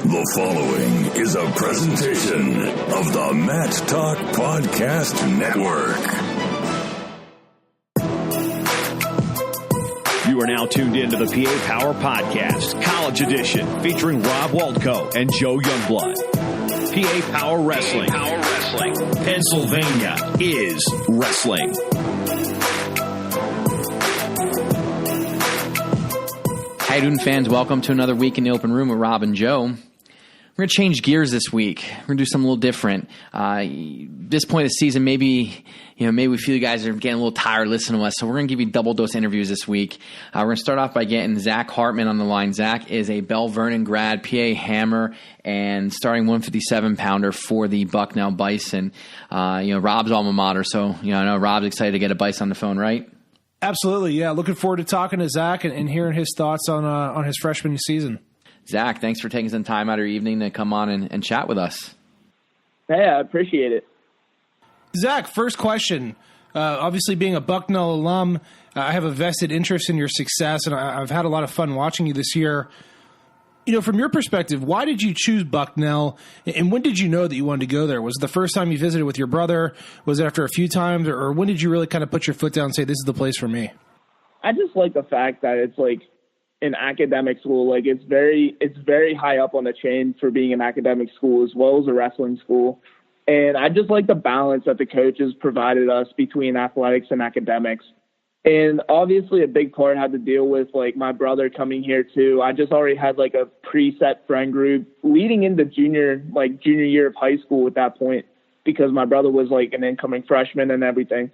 The following is a presentation of the Matt Talk Podcast Network. You are now tuned into the PA Power Podcast, College Edition, featuring Rob Waltko and Joe Youngblood. PA Power Wrestling. Pennsylvania is wrestling. How you doing, fans? Welcome to another week in the open room with Rob and Joe. We're going to change gears this week. We're going to do something a little different. This point of the season, maybe we feel you guys are getting a little tired listening to us, so we're going to give you double dose interviews this week. We're going to start off by getting Zach Hartman on the line. Zach is a Belle Vernon grad, PA Hammer, and starting 157-pounder for the Bucknell Bison. Rob's alma mater, so I know Rob's excited to get a Bison on the phone, right? Absolutely, yeah. Looking forward to talking to Zach and hearing his thoughts on his freshman season. Zach, thanks for taking some time out of your evening to come on and chat with us. Hey, I appreciate it. Zach, first question. Obviously, being a Bucknell alum, I have a vested interest in your success, and I've had a lot of fun watching you this year. From your perspective, why did you choose Bucknell, and when did you know that you wanted to go there? Was it the first time you visited with your brother? Was it after a few times, or when did you really kind of put your foot down and say, this is the place for me? I just like the fact that it's like an academic school. Like it's very high up on the chain for being an academic school as well as a wrestling school. And I just like the balance that the coaches provided us between athletics and academics. And obviously a big part had to deal with like my brother coming here too. I just already had like a preset friend group leading into junior year of high school at that point, because my brother was like an incoming freshman and everything.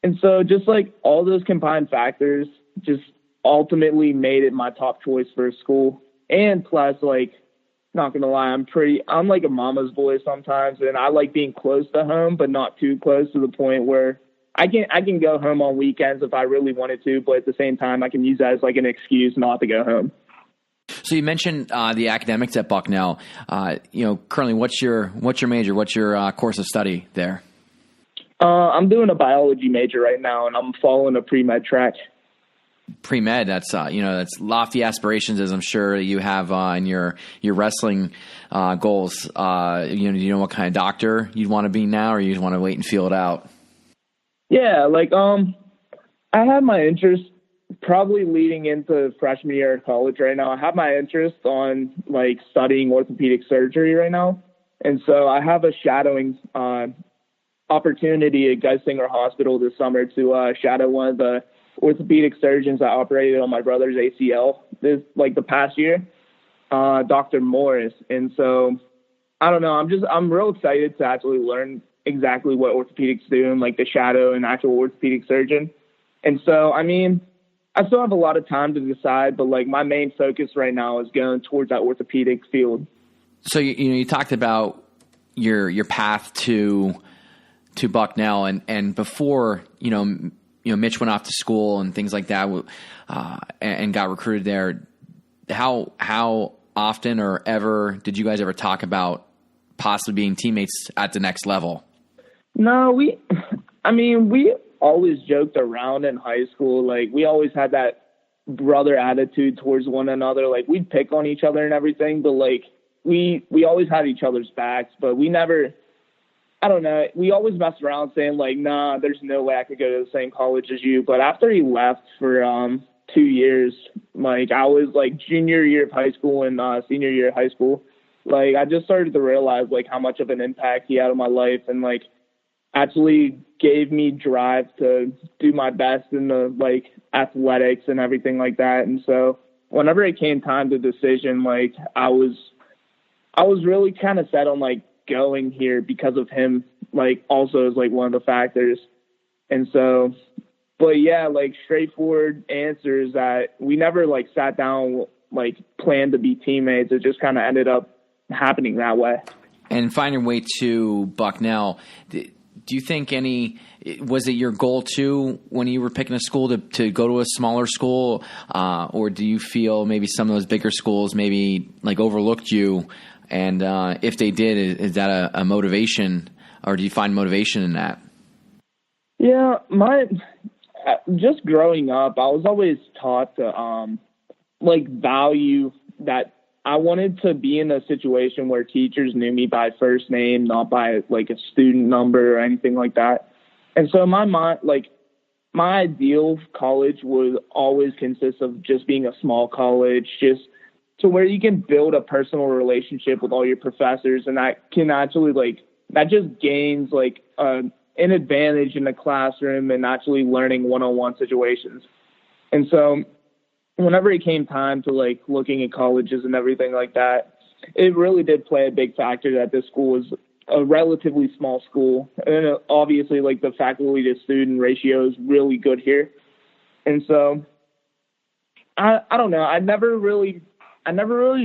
And so just like all those combined factors just ultimately made it my top choice for a school. And plus, like, not gonna lie, I'm like a mama's boy sometimes, and I like being close to home, but not too close to the point where I can go home on weekends if I really wanted to, but at the same time, I can use that as like an excuse not to go home. So you mentioned the academics at Bucknell. Currently, what's your major? What's your course of study there? I'm doing a biology major right now, and I'm following a pre-med track. Pre-med, that's lofty aspirations, as I'm sure you have in your wrestling goals. Do you know what kind of doctor you'd want to be now, or you just want to wait and feel it out? Yeah, I had my interest probably leading into freshman year of college right now. I have my interest on studying orthopedic surgery right now, and so I have a shadowing opportunity at Geisinger Hospital this summer to shadow one of the orthopedic surgeons that operated on my brother's ACL the past year, Dr. Morris. And so I don't know, I'm real excited to actually learn exactly what orthopedics do and the shadow an actual orthopedic surgeon. And so, I still have a lot of time to decide, but my main focus right now is going towards that orthopedic field. So, you talked about your path to Bucknell and before, Mitch went off to school and things like that, and got recruited there. How often or ever did you guys ever talk about possibly being teammates at the next level? No, we always joked around in high school. We always had that brother attitude towards one another. We'd pick on each other and everything, but we always had each other's backs, but we never, I don't know, we always messed around saying nah, there's no way I could go to the same college as you. But after he left for 2 years, I was junior year of high school and senior year of high school, I just started to realize how much of an impact he had on my life, and actually gave me drive to do my best in the athletics and everything like that. And so whenever it came time to decision, I was really kind of set on going here because of him, also as one of the factors. And so, but yeah, straightforward answer is that we never sat down, planned to be teammates. It just kind of ended up happening that way. And finding your way to Bucknell, do you think was it your goal too when you were picking a school to go to a smaller school, or do you feel maybe some of those bigger schools maybe overlooked you? And if they did, is that a motivation, or do you find motivation in that? Yeah, just growing up, I was always taught to value that I wanted to be in a situation where teachers knew me by first name, not by like a student number or anything like that. And so in my mind, like my ideal college would always consist of just being a small college, just to where you can build a personal relationship with all your professors. And that can actually like, that just gains like an advantage in the classroom and actually learning one-on-one situations. And so whenever it came time to like looking at colleges and everything like that, it really did play a big factor that this school was a relatively small school. And obviously like the faculty to student ratio is really good here. And so I don't know. I never really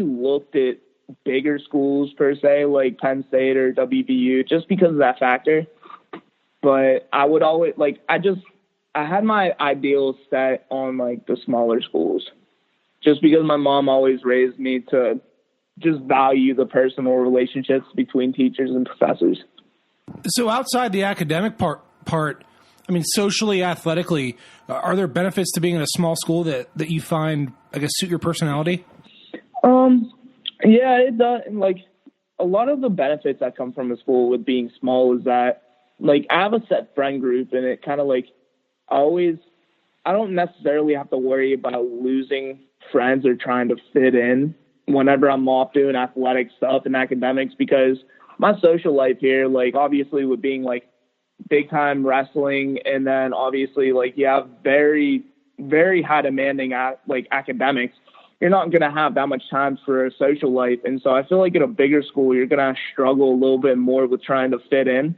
looked at bigger schools per se, like Penn State or WVU, just because of that factor. But I would always like, I had my ideals set on like the smaller schools, just because my mom always raised me to just value the personal relationships between teachers and professors. So outside the academic part, I mean, socially, athletically, are there benefits to being in a small school that you find, I guess, suit your personality? Yeah, it does. Like a lot of the benefits that come from a school with being small is that like I have a set friend group, and it kind of like I don't necessarily have to worry about losing friends or trying to fit in whenever I'm off doing athletic stuff and academics, because my social life here, like obviously with being like big time wrestling, and then obviously like you have very, very high demanding like academics, you're not going to have that much time for a social life. And so I feel like in a bigger school, you're going to struggle a little bit more with trying to fit in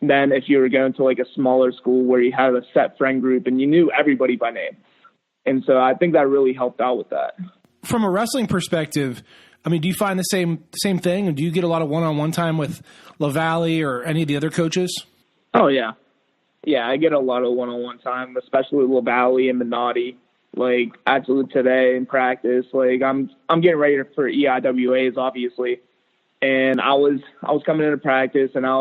than if you were going to like a smaller school where you had a set friend group and you knew everybody by name. And so I think that really helped out with that. From a wrestling perspective, I mean, do you find the same thing? Do you get a lot of one-on-one time with LaValle or any of the other coaches? Oh, yeah. Yeah, I get a lot of one-on-one time, especially with LaValle and Minotti. Like, actually today in practice, like I'm getting ready for EIWAs, obviously. And I was coming into practice, and I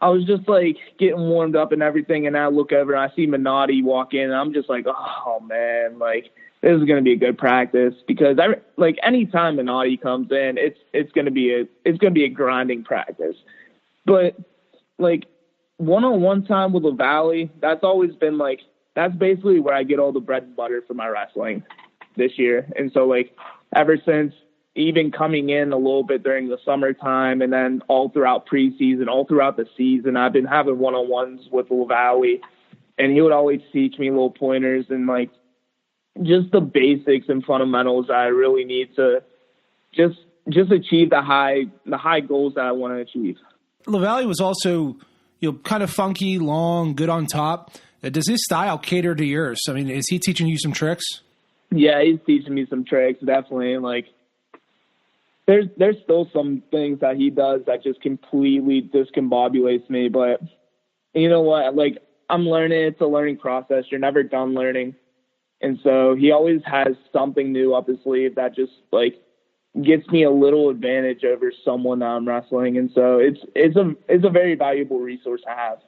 was just like getting warmed up and everything. And I look over and I see Minotti walk in, and I'm just like, oh man, like this is going to be a good practice, because like anytime Minotti comes in, it's going to be a grinding practice. But like one-on-one time with LaValle, that's always been like, that's basically where I get all the bread and butter for my wrestling this year. And so like ever since even coming in a little bit during the summertime, and then all throughout preseason, all throughout the season, I've been having one-on-ones with LaValle, and he would always teach me little pointers and like just the basics and fundamentals that I really need to just achieve the high goals that I want to achieve. LaValle was also, kind of funky, long, good on top. Does his style cater to yours? I mean, is he teaching you some tricks? Yeah, he's teaching me some tricks, definitely. Like, there's still some things that he does that just completely discombobulates me. But you know what? Like, I'm learning. It's a learning process. You're never done learning. And so he always has something new up his sleeve that just, like, gets me a little advantage over someone that I'm wrestling. And so it's a very valuable resource to have.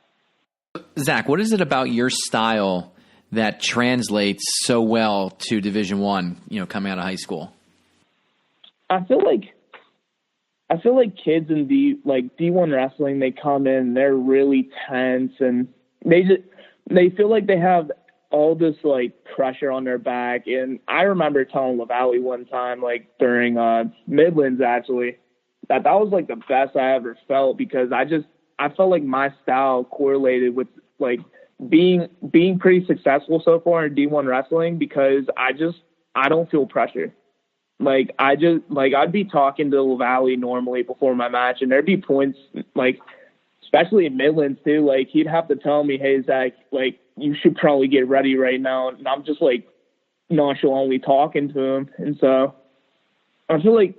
Zach, what is it about your style that translates so well to Division I, coming out of high school? I feel like kids in D1 wrestling, they come in, they're really tense, and they feel like they have all this like pressure on their back. And I remember telling LaValle one time, like during Midlands actually, that was like the best I ever felt, because I felt like my style correlated with like being pretty successful so far in D1 wrestling, because I don't feel pressure. Like I'd be talking to LaValle normally before my match, and there'd be points, like especially in Midlands too, like he'd have to tell me, hey Zach, like you should probably get ready right now, and I'm just like nonchalantly talking to him. And so I feel like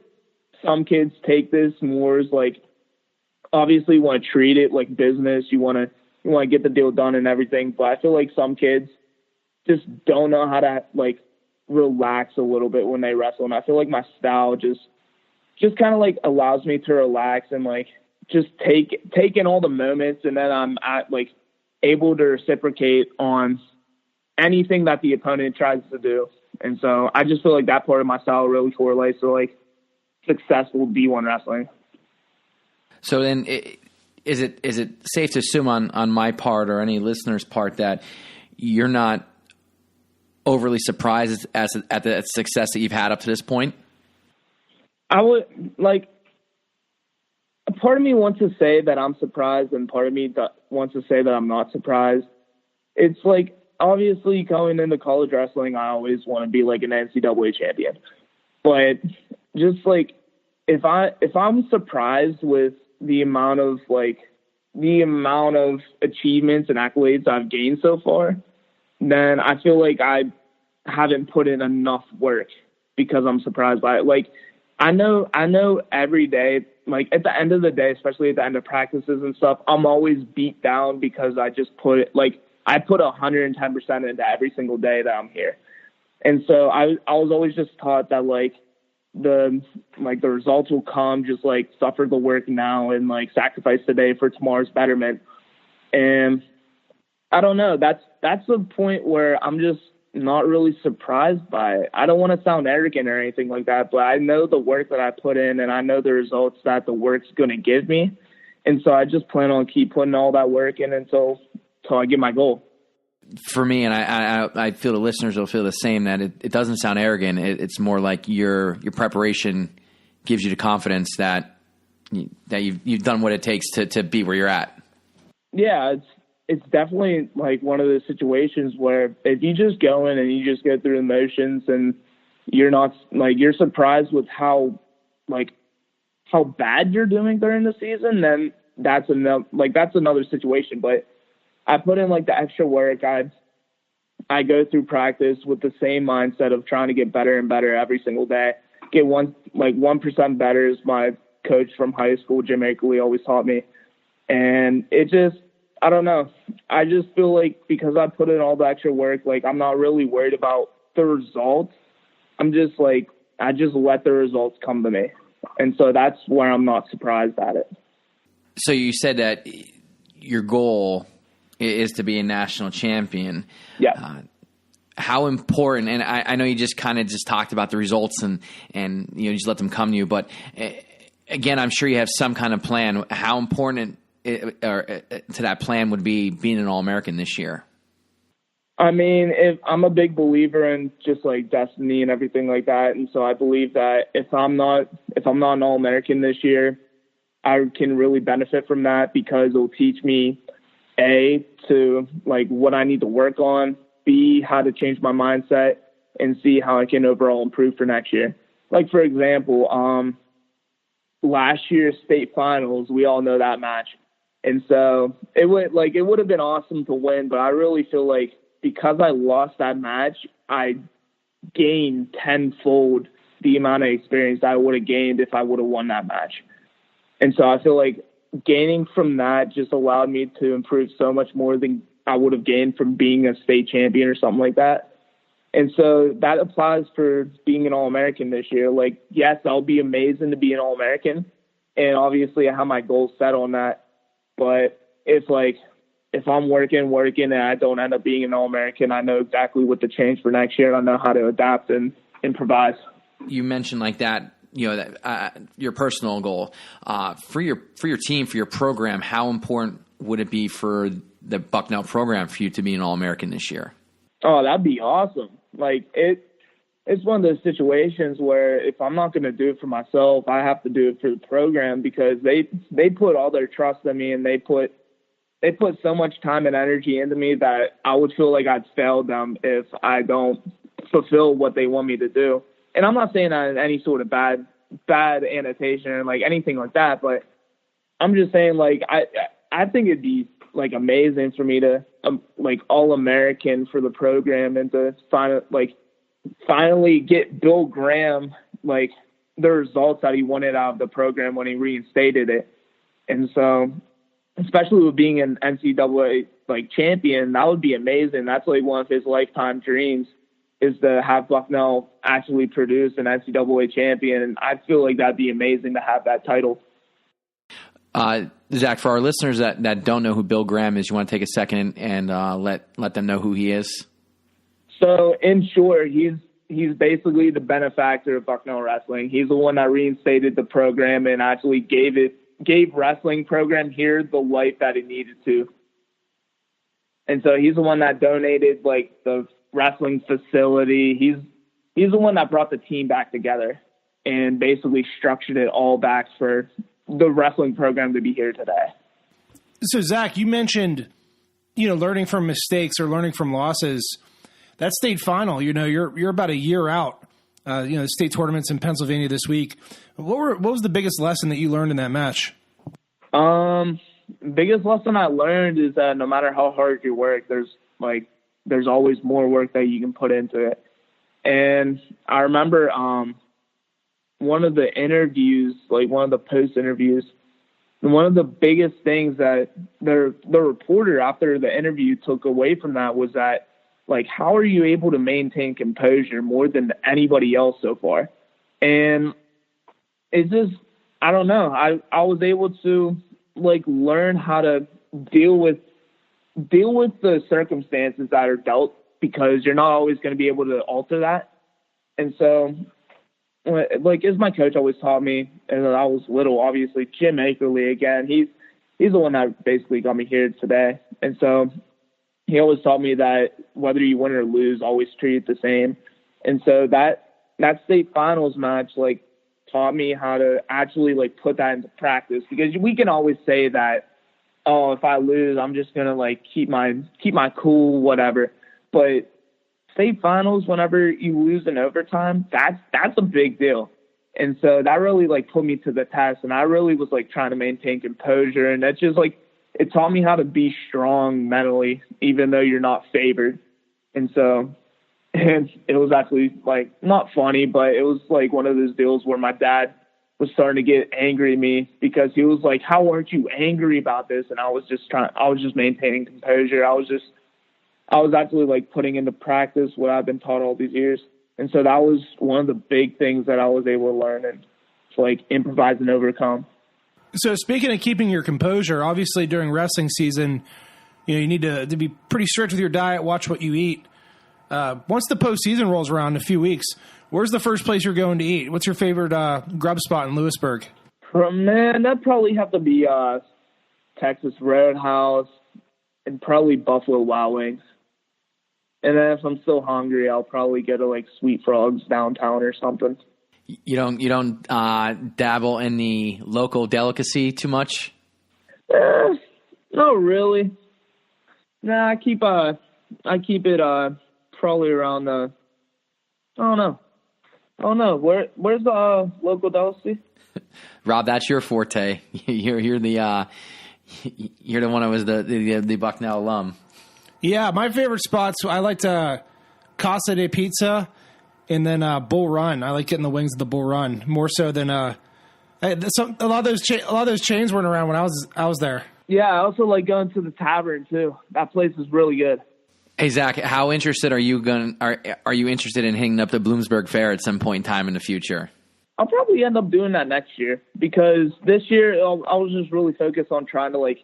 some kids take this more as like, obviously you want to treat it like business, you want to get the deal done and everything, but I feel like some kids just don't know how to like relax a little bit when they wrestle. And I feel like my style just kind of like allows me to relax and like just take in all the moments, and then I'm like able to reciprocate on anything that the opponent tries to do. And so I just feel like that part of my style really correlates to like successful D1 wrestling. So then, is it safe to assume on my part or any listener's part that you're not overly surprised at the success that you've had up to this point? I would a part of me wants to say that I'm surprised, and part of me wants to say that I'm not surprised. It's like, obviously going into college wrestling, I always want to be like an NCAA champion. But just like, if I'm surprised with the amount of achievements and accolades I've gained so far, then I feel like I haven't put in enough work because I'm surprised by it. Like, I know every day, like at the end of the day, especially at the end of practices and stuff, I'm always beat down because I just put 110% into every single day that I'm here. And so I was always just taught that the results will come, just like suffer the work now and like sacrifice today for tomorrow's betterment. And I don't know, that's the point where I'm just not really surprised by it. I don't want to sound arrogant or anything like that, but I know the work that I put in and I know the results that the work's going to give me. And so I just plan on keep putting all that work in until I get my goal. For me, and I feel the listeners will feel the same, that it doesn't sound arrogant. It's more like your preparation gives you the confidence that you've done what it takes to be where you're at. Yeah, it's definitely like one of those situations where if you just go in and you just go through the motions and you're not you're surprised with how bad you're doing during the season, then that's another situation. But I put in the extra work. I go through practice with the same mindset of trying to get better and better every single day. Get 1% better, as my coach from high school, Jim Akerley, always taught me. And it just, I don't know. I just feel like because I put in all the extra work, I'm not really worried about the results. I'm just I just let the results come to me. And so that's where I'm not surprised at it. So you said that your goal is to be a national champion. Yeah. How important, and I know you just kind of talked about the results and you just let them come to you, but again, I'm sure you have some kind of plan. How important to that plan would be being an All-American this year? I mean, if I'm a big believer in just destiny and everything like that, and so I believe that if I'm not an All-American this year, I can really benefit from that because it'll teach me A, to what I need to work on, B, how to change my mindset, and C, how I can overall improve for next year. For example, last year's state finals, we all know that match. And so it would have been awesome to win, but I really feel like because I lost that match, I gained tenfold the amount of experience I would have gained if I would have won that match. And so I feel like gaining from that just allowed me to improve so much more than I would have gained from being a state champion or something like that. And so that applies for being an All-American this year. Yes, I'll be amazing to be an All-American. And obviously I have my goals set on that. But if I'm working and I don't end up being an All-American, I know exactly what to change for next year. And I know how to adapt and improvise. You mentioned that, your personal goal for your team, for your program. How important would it be for the Bucknell program for you to be an All-American this year? Oh, that'd be awesome. It's one of those situations where if I'm not going to do it for myself, I have to do it for the program because they put all their trust in me and they put so much time and energy into me that I would feel like I'd fail them if I don't fulfill what they want me to do. And I'm not saying that in any sort of bad annotation or anything like that, but I'm just saying I think it'd be amazing for me to All-American for the program and to finally get Bill Graham the results that he wanted out of the program when he reinstated it. And so especially with being an NCAA champion, that would be amazing. That's one of his lifetime dreams, is to have Bucknell actually produce an NCAA champion. And I feel like that'd be amazing to have that title. Zach, for our listeners that don't know who Bill Graham is, you want to take a second and let them know who he is? So in short, he's he's basically the benefactor of Bucknell wrestling. He's the one that reinstated the program and actually gave wrestling program here the life that it needed to. And so he's the one that donated like the wrestling facility. He's the one that brought the team back together and basically structured it all back for the wrestling program to be here today. So Zach, you mentioned, learning from mistakes or learning from losses. That state final, you're about a year out. The state tournament's in Pennsylvania this week. What was the biggest lesson that you learned in that match? Biggest lesson I learned is that no matter how hard you work, there's always more work that you can put into it. And I remember one of the interviews, like one of the post interviews, one of the biggest things that the reporter after the interview took away from that was that, like, how are you able to maintain composure more than anybody else so far? And it's just, I don't know. I was able to, like, learn how to deal with the circumstances that are dealt, because you're not always going to be able to alter that. And so, like, as my coach always taught me, and I was little, obviously, Jim Akerley, again, he's the one that basically got me here today. And so he always taught me that whether you win or lose, always treat it the same. And so that state finals match, like, taught me how to actually, like, put that into practice, because we can always say that, oh, if I lose, I'm just going to, like, keep my cool, whatever. But state finals, whenever you lose in overtime, that's a big deal. And so that really, like, put me to the test, and I really was, like, trying to maintain composure. And that's just, like, it taught me how to be strong mentally, even though you're not favored. And so, and it was actually, like, not funny, but it was, like, one of those deals where my dad was starting to get angry at me, because he was like, how aren't you angry about this? And I was just maintaining composure. I was actually, like, putting into practice what I've been taught all these years. And so that was one of the big things that I was able to learn and to, like, improvise and overcome. So speaking of keeping your composure, obviously during wrestling season, you need to be pretty strict with your diet, watch what you eat. Once the postseason rolls around in a few weeks, where's the first place you're going to eat? What's your favorite grub spot in Lewisburg? Man, that'd probably have to be Texas Roadhouse and probably Buffalo Wild Wings. And then if I'm still hungry, I'll probably go to, like, Sweet Frogs downtown or something. You don't dabble in the local delicacy too much? Not really. Nah, I keep it probably around the, I don't know. Where's the local delicacy? Rob, that's your forte. You're the one who was the Bucknell alum. Yeah, my favorite spots, I liked Casa de Pizza and then Bull Run. I like getting the wings of the Bull Run more so than a lot of those chains weren't around when I was there. Yeah, I also like going to the tavern too. That place is really good. Hey Zach, how interested are you interested in hanging up the Bloomsburg Fair at some point in time in the future? I'll probably end up doing that next year, because this year I was just really focused on trying to, like,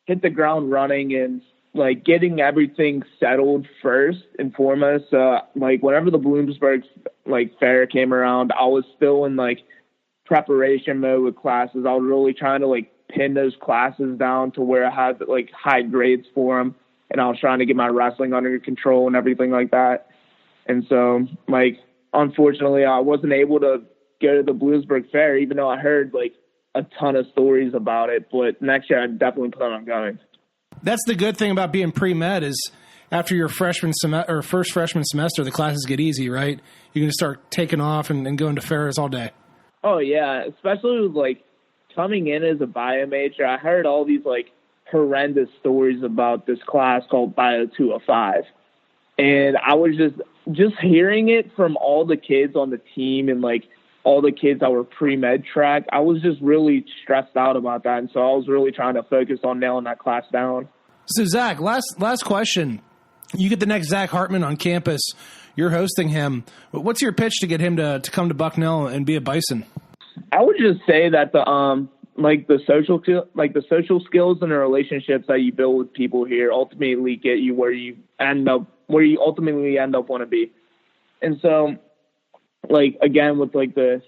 hit the ground running and, like, getting everything settled first and foremost. Like, whenever the Bloomsburg, like, fair came around, I was still in, like, preparation mode with classes. I was really trying to, like, pin those classes down to where I had, like, high grades for them, and I was trying to get my wrestling under control and everything like that. And so, like, unfortunately, I wasn't able to go to the Bloomsburg Fair, even though I heard, like, a ton of stories about it. But next year, I definitely plan on going. That's the good thing about being pre-med is after your first freshman semester, the classes get easy, right? You're going to start taking off and going to fairs all day. Oh, yeah, especially with, like, coming in as a bio major. I heard all these, like, horrendous stories about this class called Bio 205. And I was just hearing it from all the kids on the team and, like, all the kids that were pre-med track, I was just really stressed out about that. And so I was really trying to focus on nailing that class down. So, Zach, last question. You get the next Zach Hartman on campus. You're hosting him. What's your pitch to get him to come to Bucknell and be a Bison? I would just say that the social skills and the relationships that you build with people here ultimately get you where you ultimately end up want to be. And so, like, again, with like the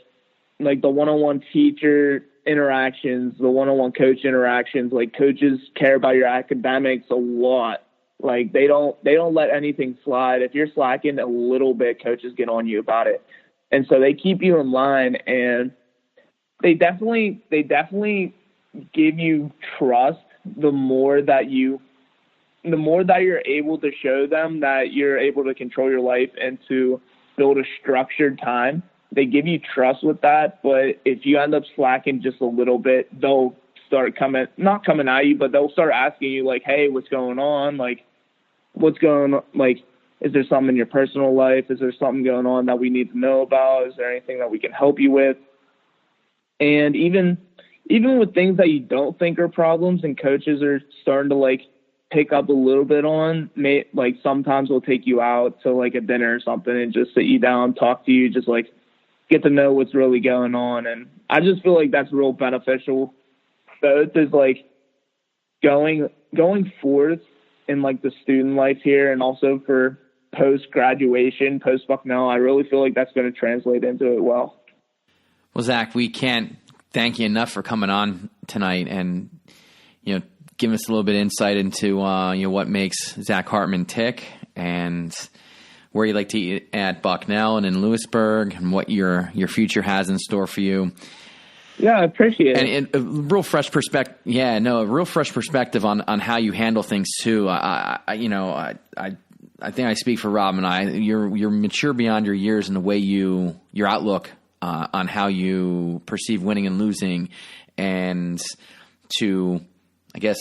one-on-one teacher interactions, the one-on-one coach interactions, like, coaches care about your academics a lot. Like, they don't let anything slide. If you're slacking a little bit, coaches get on you about it. And so they keep you in line, and they definitely give you trust the more that you're able to show them that you're able to control your life and to build a structured time. They give you trust with that. But if you end up slacking just a little bit, they'll start not coming at you, but they'll start asking you, like, hey, what's going on? Like, what's going on? Like, is there something in your personal life? Is there something going on that we need to know about? Is there anything that we can help you with? And even with things that you don't think are problems and coaches are starting to, like, pick up a little bit on, like, sometimes we'll take you out to, like, a dinner or something and just sit you down, talk to you, just, like, get to know what's really going on. And I just feel like that's real beneficial. Both is, like, going forth in, like, the student life here, and also for post-graduation, post-Bucknell, I really feel like that's going to translate into it well. Well, Zach, we can't thank you enough for coming on tonight and, giving us a little bit of insight into, what makes Zach Hartman tick and where you like to eat at Bucknell and in Lewisburg and what your future has in store for you. Yeah, I appreciate it. And a real fresh perspective. Yeah, no, a real fresh perspective on how you handle things too. I think I speak for Rob and I. You're mature beyond your years in the way your outlook on how you perceive winning and losing, and to, I guess,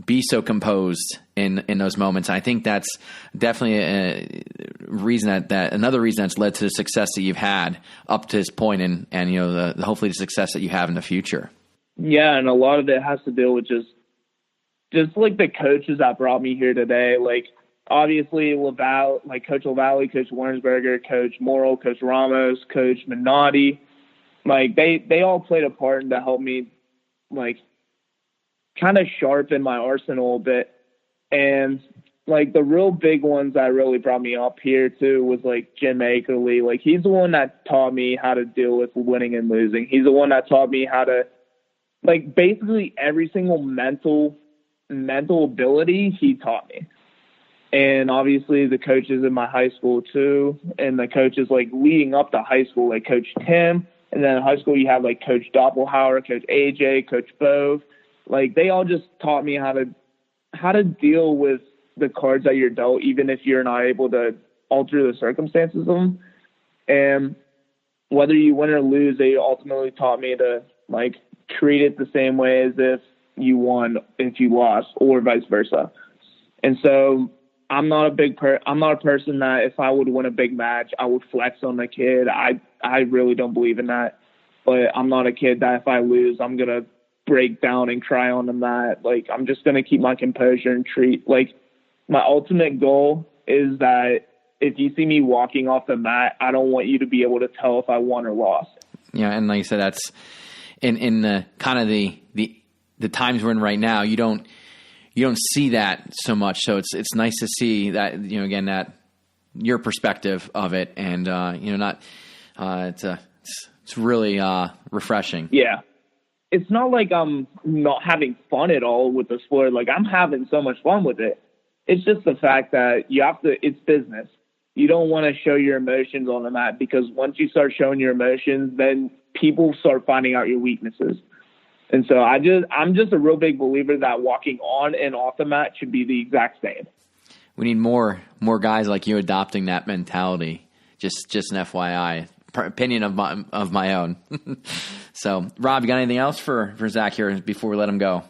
be so composed in those moments. I think that's definitely a reason that another reason that's led to the success that you've had up to this point, and hopefully the success that you have in the future. Yeah, and a lot of it has to do with just like the coaches that brought me here today. Like, obviously, like Coach LaValle, Coach Warrensberger, Coach Morrill, Coach Ramos, Coach Minotti, like they all played a part in to help me, like, kind of sharpen my arsenal a bit. And, like, the real big ones that really brought me up here too was, like, Jim Akerley. Like, he's the one that taught me how to deal with winning and losing. He's the one that taught me how to, like, basically every single mental ability he taught me. And obviously the coaches in my high school too, and the coaches, like, leading up to high school, like Coach Tim, and then in high school you have, like, Coach Doppelhauer, Coach AJ, Coach Bove. Like, they all just taught me how to deal with the cards that you're dealt, even if you're not able to alter the circumstances of them. And whether you win or lose, they ultimately taught me to, like, treat it the same way as if you won, if you lost, or vice versa. And so I'm not a person that if I would win a big match, I would flex on the kid. I really don't believe in that. But I'm not a kid that if I lose, I'm going to break down and cry on the mat. Like, I'm just going to keep my composure and treat, like, my ultimate goal is that if you see me walking off the mat, I don't want you to be able to tell if I won or lost. Yeah. And like you said, that's in the kind of the times we're in right now, you don't see that so much. So it's nice to see that, again, that your perspective of it, and, it's really refreshing. Yeah. It's not like I'm not having fun at all with the sport. Like, I'm having so much fun with it. It's just the fact that it's business. You don't want to show your emotions on the mat, because once you start showing your emotions, then people start finding out your weaknesses. And so I'm just a real big believer that walking on and off the mat should be the exact same. We need more guys like you adopting that mentality. Just an FYI. Opinion of my own. So, Rob, you got anything else for Zach here before we let him go?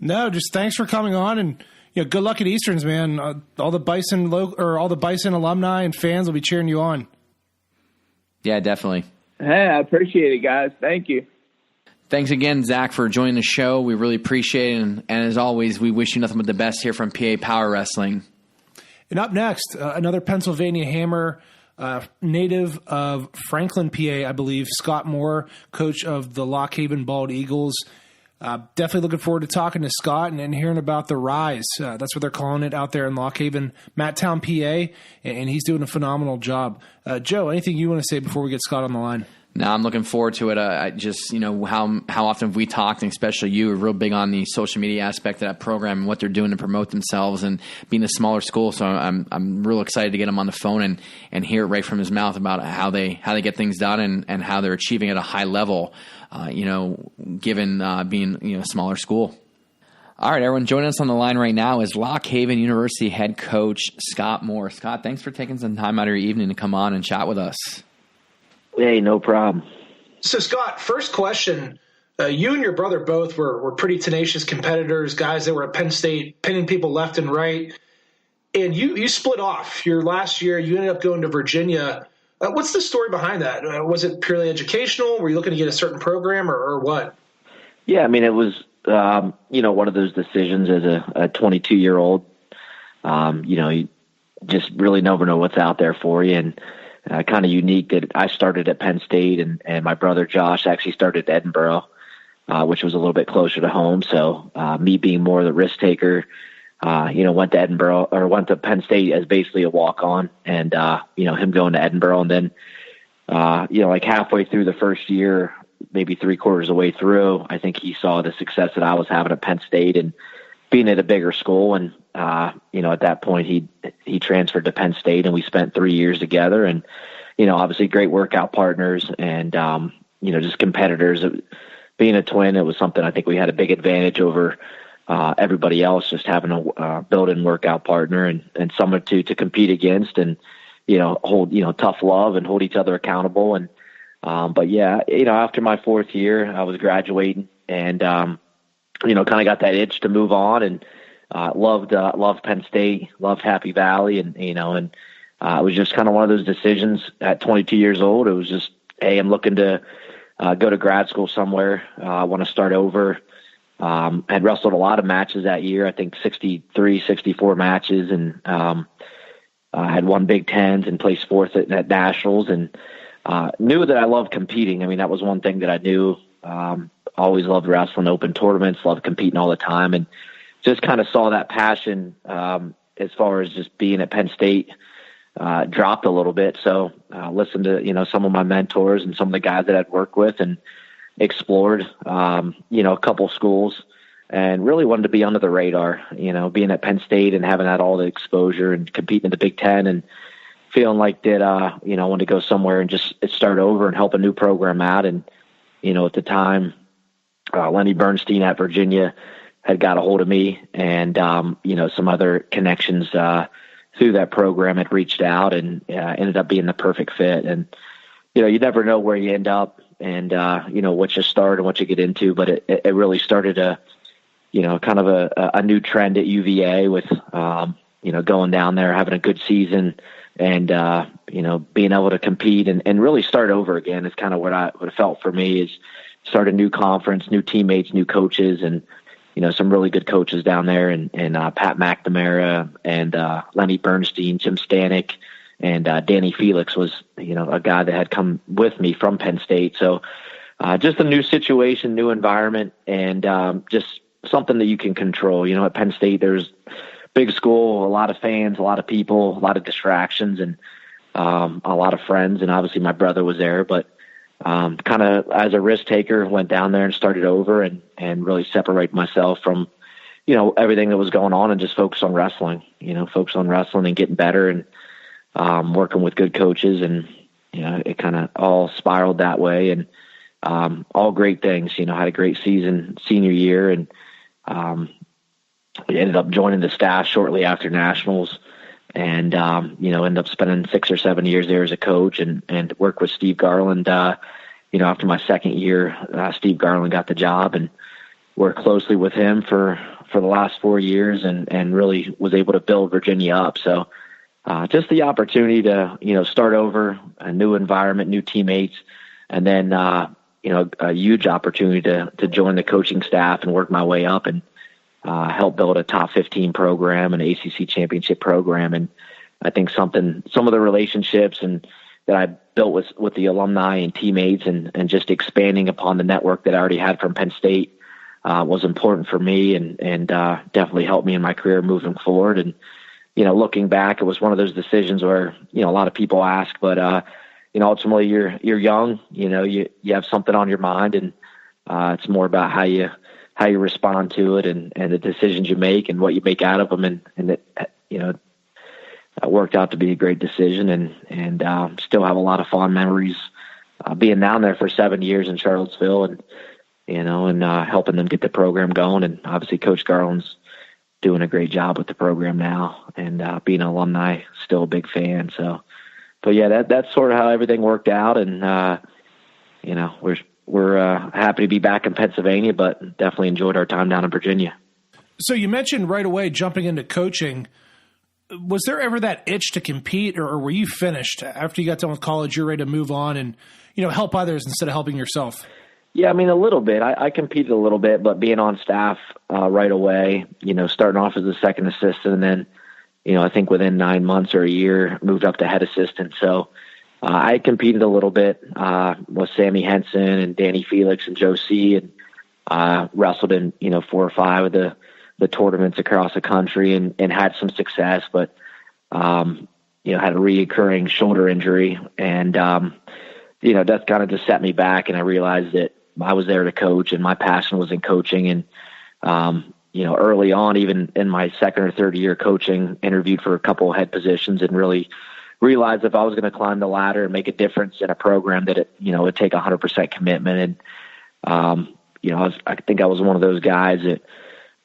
No, just thanks for coming on, and good luck at Easterns, man. All the Bison alumni and fans will be cheering you on. Yeah, definitely. Hey, I appreciate it, guys. Thank you. Thanks again, Zach, for joining the show. We really appreciate it, and as always, we wish you nothing but the best here from PA Power Wrestling. And up next, another Pennsylvania Hammer. Native of Franklin, PA, I believe, Scott Moore, coach of the Lock Haven Bald Eagles. Definitely looking forward to talking to Scott and hearing about the Rise. That's what they're calling it out there in Lock Haven, Matttown, PA, and he's doing a phenomenal job. Joe, anything you want to say before we get Scott on the line? No, I'm looking forward to it. I just, how often have we talked, and especially you, are real big on the social media aspect of that program and what they're doing to promote themselves and being a smaller school. So I'm real excited to get him on the phone and hear it right from his mouth about how they get things done and how they're achieving at a high level, given being a smaller school. All right, everyone, joining us on the line right now is Lock Haven University head coach Scott Moore. Scott, thanks for taking some time out of your evening to come on and chat with us. Hey, no problem. So, Scott, first question. You and your brother both were pretty tenacious competitors, guys that were at Penn State, pinning people left and right. And you split off. Your last year, you ended up going to Virginia. What's the story behind that? Was it purely educational? Were you looking to get a certain program or what? Yeah, I mean, it was, one of those decisions as a 22-year-old. You just really never know what's out there for you. And kind of unique that I started at Penn State and my brother Josh actually started at Edinboro, which was a little bit closer to home. So me being more of the risk taker, went to Penn State as basically a walk-on and, him going to Edinboro. And then, like halfway through the first year, maybe 3/4 of the way through, I think he saw the success that I was having at Penn State and being at a bigger school. And, at that point he transferred to Penn State and we spent 3 years together and, obviously great workout partners and, just competitors. Being a twin, it was something I think we had a big advantage over everybody else, just having a built-in workout partner and someone to compete against and, hold, tough love and hold each other accountable. And, but yeah, after my 4th year, I was graduating and, kind of got that itch to move on and, loved Penn State, loved Happy Valley. And, it was just kind of one of those decisions at 22 years old. It was just, hey, I'm looking to, go to grad school somewhere. I want to start over. Had wrestled a lot of matches that year. I think 63, 64 matches and, had won Big Tens and placed 4th at nationals and, knew that I loved competing. I mean, that was one thing that I knew, always loved wrestling, open tournaments, loved competing all the time. And just kind of saw that passion, as far as just being at Penn State, dropped a little bit. So, listened to, some of my mentors and some of the guys that I'd worked with and explored, a couple schools and really wanted to be under the radar, being at Penn State and having all the exposure and competing in the Big Ten and feeling like that, I wanted to go somewhere and just start over and help a new program out. And, at the time, Lenny Bernstein at Virginia had got a hold of me and, some other connections, through that program had reached out and, ended up being the perfect fit. And, you never know where you end up and, what you start and what you get into, but it really started kind of a new trend at UVA with, going down there, having a good season and, being able to compete and really start over again is kind of what it felt for me is start a new conference, new teammates, new coaches, and, some really good coaches down there and Pat McNamara and, Lenny Bernstein, Jim Stanek, and, Danny Felix was, a guy that had come with me from Penn State. So, just a new situation, new environment, and, just something that you can control. At Penn State, there's big school, a lot of fans, a lot of people, a lot of distractions, and a lot of friends. And obviously my brother was there, but kind of as a risk taker, went down there and started over and really separate myself from, everything that was going on and just focus on wrestling, focus on wrestling and getting better and working with good coaches. And, it kind of all spiraled that way and all great things, had a great season senior year and ended up joining the staff shortly after nationals and, ended up spending 6 or 7 years there as a coach and worked with Steve Garland. After my 2nd year, Steve Garland got the job and worked closely with him for the last 4 years and really was able to build Virginia up. So, just the opportunity to, start over a new environment, new teammates, and then, a huge opportunity to join the coaching staff and work my way up and, help build a top 15 program, an ACC championship program. And I think some of the relationships and that I built with the alumni and teammates and just expanding upon the network that I already had from Penn State, was important for me and definitely helped me in my career moving forward. And, looking back, it was one of those decisions where, a lot of people ask, but, ultimately you're young, you have something on your mind, and it's more about how you respond to it and the decisions you make and what you make out of them. And it, it worked out to be a great decision, and still have a lot of fond memories being down there for 7 years in Charlottesville, and helping them get the program going. And obviously Coach Garland's doing a great job with the program now, and being an alumni, still a big fan. So, but yeah, that's sort of how everything worked out. And, we're happy to be back in Pennsylvania, but definitely enjoyed our time down in Virginia. So you mentioned right away jumping into coaching. Was there ever that itch to compete, or were you finished after you got done with college? You're ready to move on and, help others instead of helping yourself? Yeah, I mean, a little bit. I competed a little bit, but being on staff right away, starting off as a second assistant, and then, I think within 9 months or a year, moved up to head assistant. So I competed a little bit with Sammy Henson and Danny Felix and Joe C, and wrestled in 4 or 5 of the tournaments across the country, and had some success, but had a reoccurring shoulder injury, and that's kind of just set me back. And I realized that I was there to coach, and my passion was in coaching. And early on, even in my second or third year coaching, interviewed for a couple of head positions, and really realized if I was going to climb the ladder and make a difference in a program, that it would take 100% commitment. And I think I was one of those guys that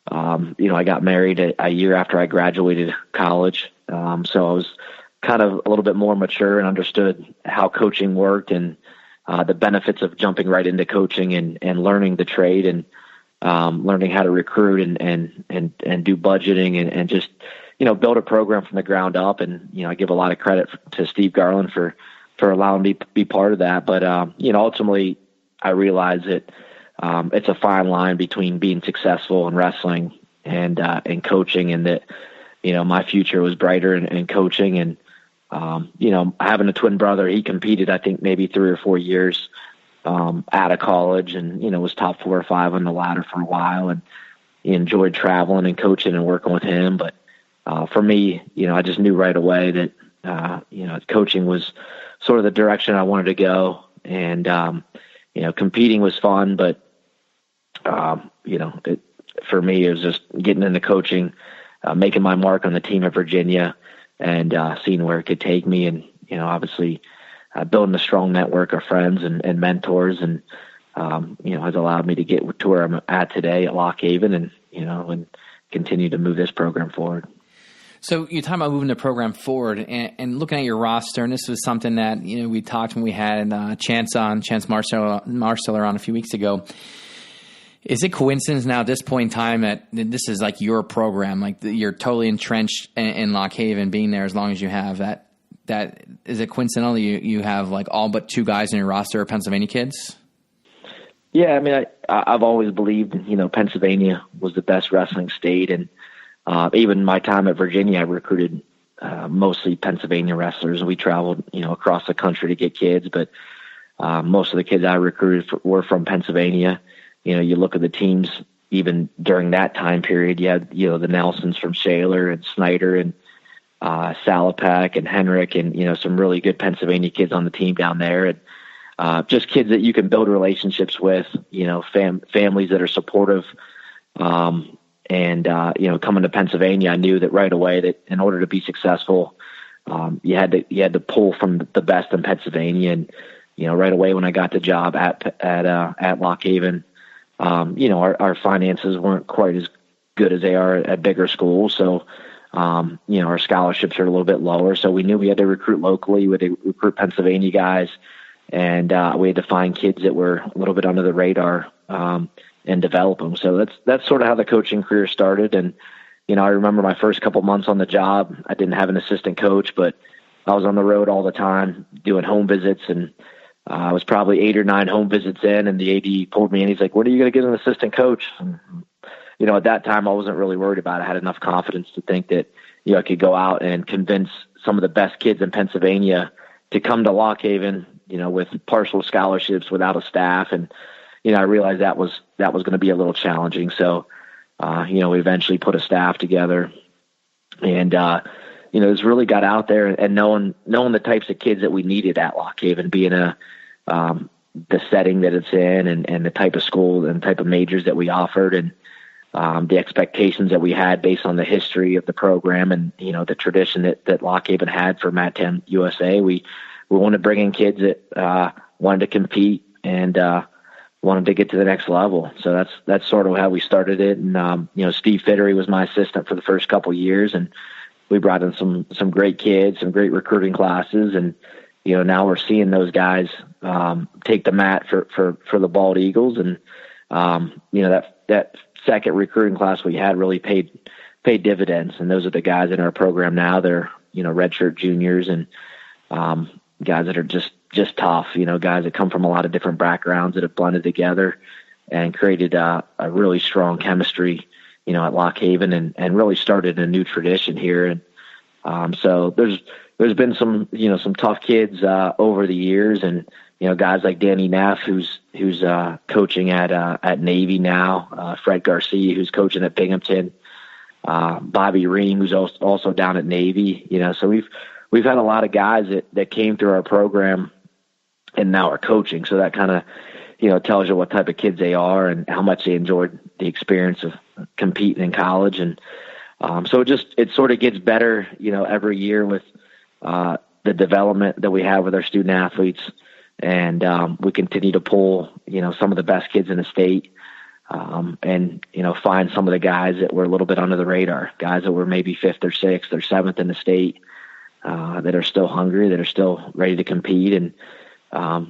I got married a year after I graduated college, so I was kind of a little bit more mature and understood how coaching worked, and the benefits of jumping right into coaching and learning the trade, and learning how to recruit and do budgeting and just build a program from the ground up. And I give a lot of credit to Steve Garland for allowing me to be part of that. But ultimately, I realized that it's a fine line between being successful in wrestling and coaching, and that my future was brighter in coaching. And having a twin brother, he competed, I think, maybe 3 or 4 years out of college, and was top 4 or 5 on the ladder for a while, and he enjoyed traveling and coaching and working with him. But for me, I just knew right away that coaching was sort of the direction I wanted to go. And competing was fun, but for me, it was just getting into coaching, making my mark on the team at Virginia, and seeing where it could take me. And, obviously building a strong network of friends and mentors, and, has allowed me to get to where I'm at today at Lock Haven, and, and continue to move this program forward. So you're talking about moving the program forward, and looking at your roster, and this was something that, we talked when we had Chance Marceller on a few weeks ago. Is it coincidence now at this point in time that this is like your program, like you're totally entrenched in Lock Haven, being there as long as you have? That is it coincidental you have like all but 2 guys in your roster are Pennsylvania kids? Yeah, I mean, I've always believed, Pennsylvania was the best wrestling state, and even my time at Virginia, I recruited mostly Pennsylvania wrestlers. We traveled, across the country to get kids, but most of the kids I recruited were from Pennsylvania. You look at the teams, even during that time period, you had, the Nelsons from Shaler and Snyder and Salopek and Henrik, and, some really good Pennsylvania kids on the team down there. And just kids that you can build relationships with, families that are supportive. And coming to Pennsylvania, I knew that right away that in order to be successful, you had to pull from the best in Pennsylvania. And, right away when I got the job at Lock Haven, our finances weren't quite as good as they are at bigger schools. So, our scholarships are a little bit lower. So we knew we had to recruit locally. We had to recruit Pennsylvania guys, and we had to find kids that were a little bit under the radar and develop them. So that's sort of how the coaching career started. And, I remember my first couple months on the job, I didn't have an assistant coach, but I was on the road all the time doing home visits, and I was probably 8 or 9 home visits in, and the AD pulled me in. He's like, "When are you going to get an assistant coach?" And, at that time I wasn't really worried about it. I had enough confidence to think that, I could go out and convince some of the best kids in Pennsylvania to come to Lock Haven, with partial scholarships, without a staff, and, I realized that was going to be a little challenging. So, we eventually put a staff together, and it's really got out there and knowing the types of kids that we needed at Lock Haven, being the setting that it's in, and the type of school and type of majors that we offered, and the expectations that we had based on the history of the program and the tradition that Lock Haven had for Mat 10 USA. We wanted to bring in kids that wanted to compete and wanted to get to the next level. So that's sort of how we started it. And Steve Fittery was my assistant for the first couple of years, and we brought in some great kids, some great recruiting classes, and now we're seeing those guys take the mat for the Bald Eagles, and that second recruiting class we had really paid dividends. And those are the guys in our program now. They're redshirt juniors and guys that are just tough. Guys that come from a lot of different backgrounds that have blended together and created a really strong chemistry, at Lock Haven, and really started a new tradition here. And so there's been some tough kids over the years, and guys like Danny Neff, who's coaching at Navy now, Fred Garcia, who's coaching at Binghamton, Bobby Ream, who's also down at Navy. So we've had a lot of guys that came through our program and now are coaching. So that kind of tells you what type of kids they are and how much they enjoyed the experience of competing in college. And so it sort of gets better every year with the development that we have with our student athletes, and we continue to pull some of the best kids in the state, and find some of the guys that were a little bit under the radar, guys that were maybe 5th or 6th or 7th in the state, that are still hungry, that are still ready to compete. And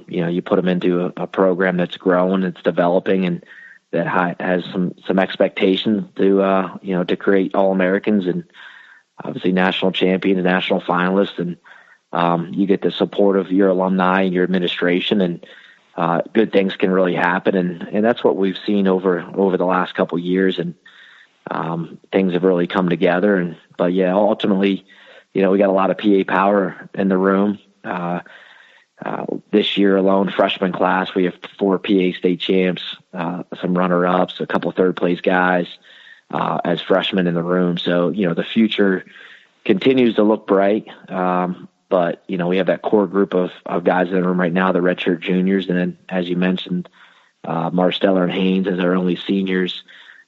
you put them into a program that's growing, it's developing, and that has some expectations to create All-Americans and obviously national champions, national finalists, and you get the support of your alumni and your administration, and good things can really happen. And that's what we've seen over the last couple of years, and things have really come together. But ultimately, we got a lot of PA power in the room. This year alone, freshman class, we have 4 PA state champs, some runner-ups, a couple third-place guys as freshmen in the room. So, the future continues to look bright. But, we have that core group of guys in the room right now, the redshirt juniors. And then, as you mentioned, Marsteller and Haynes as our only seniors,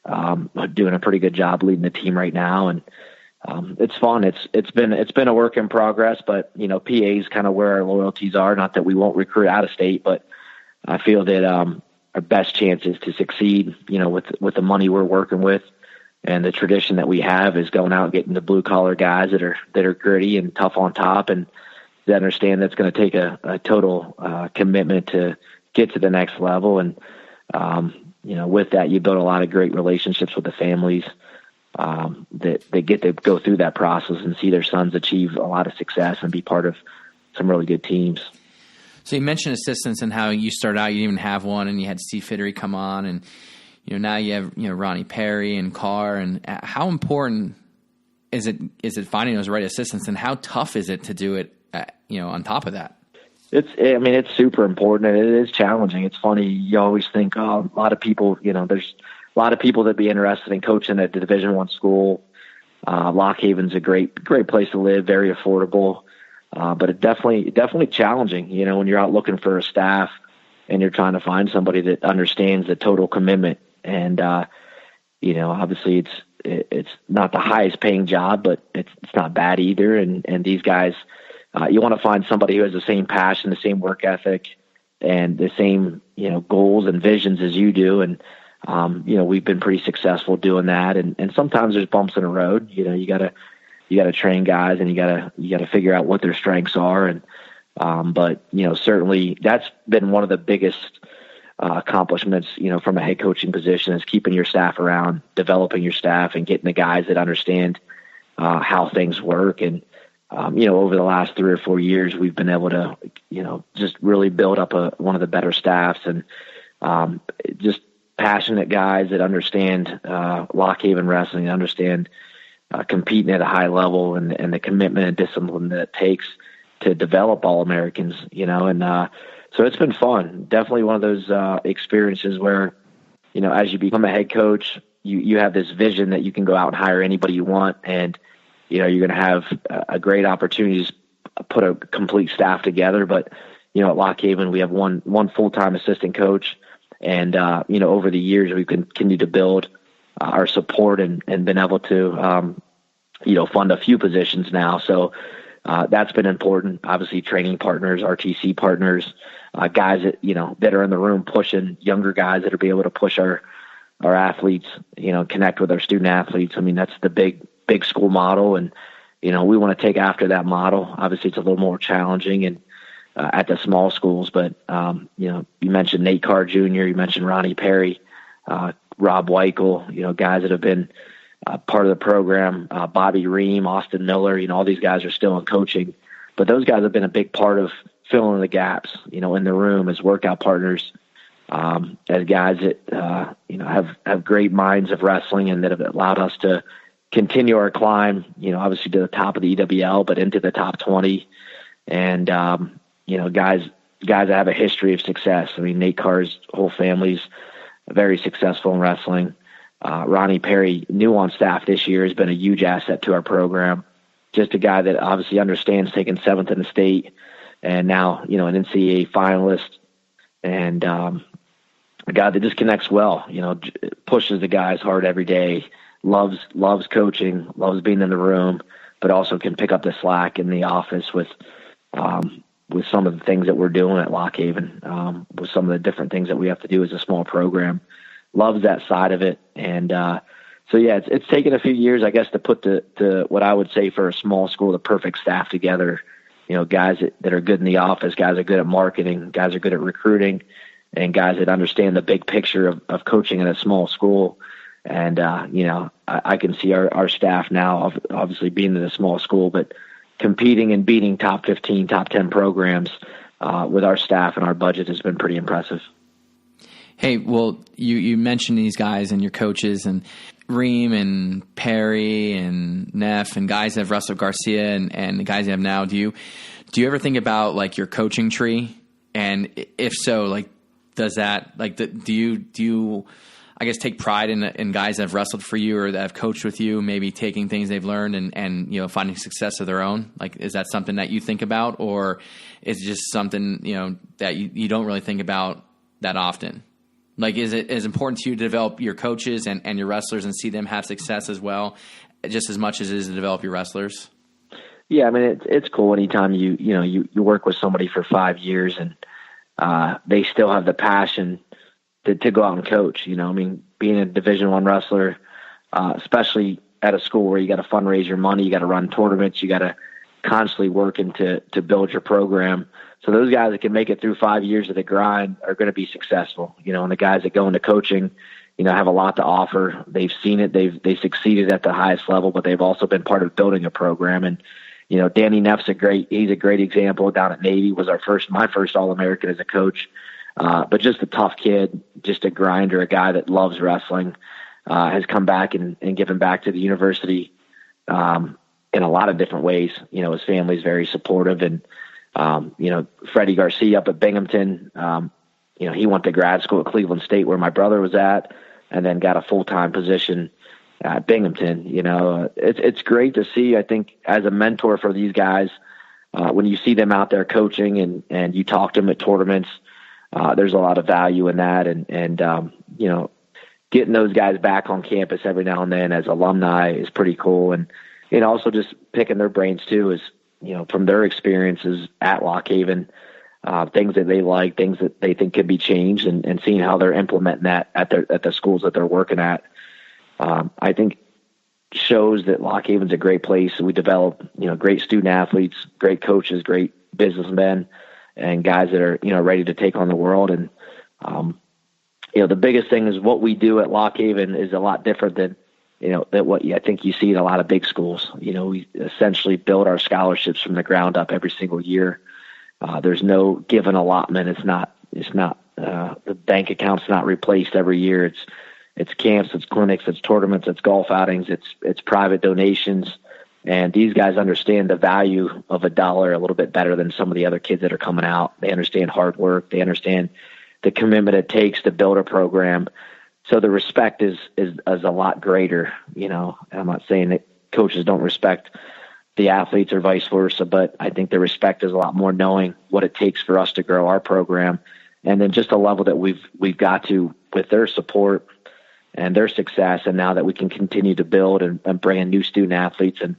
doing a pretty good job leading the team right now. And it's fun. It's been a work in progress, but PA is kind of where our loyalties are. Not that we won't recruit out of state, but I feel that our best chances to succeed, with the money we're working with and the tradition that we have, is going out and getting the blue collar guys that are gritty and tough on top, and they understand that's going to take a total commitment to get to the next level. And with that, you build a lot of great relationships with the families that they get to go through that process and see their sons achieve a lot of success and be part of some really good teams. So you mentioned assistants and how you started out, you didn't even have one, and you had Steve Fittery come on, and now you have Ronnie Perry and Carr. And how important is it finding those right assistants, and how tough is it to do it on top of that? It's super important, and it is challenging. It's funny, you always think, a lot of people, there's a lot of people that be interested in coaching at the Division I school. Lock Haven's a great place to live, very affordable, but it definitely challenging. When you're out looking for a staff and you're trying to find somebody that understands the total commitment. And obviously it's not the highest paying job, but it's not bad either. And these guys, you want to find somebody who has the same passion, the same work ethic, and the same goals and visions as you do. And we've been pretty successful doing that. And sometimes there's bumps in the road. You gotta train guys, and you gotta figure out what their strengths are. And but certainly that's been one of the biggest accomplishments, from a head coaching position, is keeping your staff around, developing your staff, and getting the guys that understand how things work. And over the last 3 or 4 years, we've been able to just really build up one of the better staffs, and just passionate guys that understand Lock Haven wrestling, understand competing at a high level, and the commitment and discipline that it takes to develop All-Americans, and So it's been fun. Definitely one of those experiences where, as you become a head coach, you have this vision that you can go out and hire anybody you want, and you're going to have a great opportunity to put a complete staff together. But at Lock Haven, we have one full-time assistant coach, and over the years we've continued to build our support and been able to fund a few positions now. So that's been important. Obviously, training partners, RTC partners, guys that are in the room pushing younger guys that are be able to push our athletes, connect with our student athletes. I mean, that's the big school model, and we want to take after that model. Obviously, it's a little more challenging and at the small schools, but you mentioned Nate Carr Jr., you mentioned Ronnie Perry, Rob Weichel, guys that have been part of the program, Bobby Ream, Austin Miller, all these guys are still in coaching, but those guys have been a big part of filling the gaps, in the room as workout partners, as guys that, have great minds of wrestling and that have allowed us to continue our climb, obviously to the top of the EWL, but into the top 20. And, guys that have a history of success. I mean, Nate Carr's whole family's very successful in wrestling. Ronnie Perry, new on staff this year, has been a huge asset to our program. Just a guy that obviously understands taking 7th in the state, and now, an NCAA finalist, and a guy that just connects well, pushes the guys hard every day, loves coaching, loves being in the room, but also can pick up the slack in the office with some of the things that we're doing at Lock Haven, with some of the different things that we have to do as a small program. Loves that side of it. And so, yeah, it's taken a few years, I guess, to put the what I would say for a small school, the perfect staff together. Guys that are good in the office, guys that are good at marketing, guys that are good at recruiting, and guys that understand the big picture of coaching in a small school. And, I can see our staff now, obviously being in a small school, but competing and beating top 15, top 10 programs with our staff and our budget has been pretty impressive. Hey, well, you mentioned these guys and your coaches and Ream and Perry and Neff and guys that have wrestled Garcia and the guys you have now. Do you ever think about like your coaching tree? And if so, like, does that do you I guess take pride in guys that have wrestled for you or that have coached with you, maybe taking things they've learned and finding success of their own? Like, is that something that you think about, or is it just something that you don't really think about that often? Like, is it as important to you to develop your coaches and your wrestlers and see them have success as well, just as much as it is to develop your wrestlers? Yeah, I mean, it's cool anytime you work with somebody for 5 years and they still have the passion to go out and coach. I mean, being a Division I wrestler, especially at a school where you got to fundraise your money, you got to run tournaments, you got to constantly working to build your program. So those guys that can make it through 5 years of the grind are going to be successful, and the guys that go into coaching, have a lot to offer. They've seen it. They succeeded at the highest level, but they've also been part of building a program. And, Danny Neff's he's a great example down at Navy, was my first All-American as a coach. But just a tough kid, just a grinder, a guy that loves wrestling, has come back and given back to the university, in a lot of different ways. His family's very supportive, and, Freddie Garcia up at Binghamton, he went to grad school at Cleveland State where my brother was at, and then got a full-time position at Binghamton. It's great to see, I think, as a mentor for these guys, when you see them out there coaching and you talk to them at tournaments, there's a lot of value in that. And getting those guys back on campus every now and then as alumni is pretty cool. And, also just picking their brains too, is, from their experiences at Lock Haven, things that they like, things that they think could be changed, and seeing how they're implementing that at the schools that they're working at. I think shows that Lock Haven's a great place. We develop, great student athletes, great coaches, great businessmen, and guys that are, ready to take on the world. And, the biggest thing is what we do at Lock Haven is a lot different than what I think you see in a lot of big schools. We essentially build our scholarships from the ground up every single year. There's no given allotment. It's not the bank account's not replaced every year. It's camps, it's clinics, it's tournaments, it's golf outings, it's private donations. And these guys understand the value of $1 a little bit better than some of the other kids that are coming out. They understand hard work. They understand the commitment it takes to build a program. So the respect is a lot greater. I'm not saying that coaches don't respect the athletes or vice versa, but I think the respect is a lot more knowing what it takes for us to grow our program. And then just the level that we've got to with their support and their success. And now that we can continue to build and bring in new student athletes and,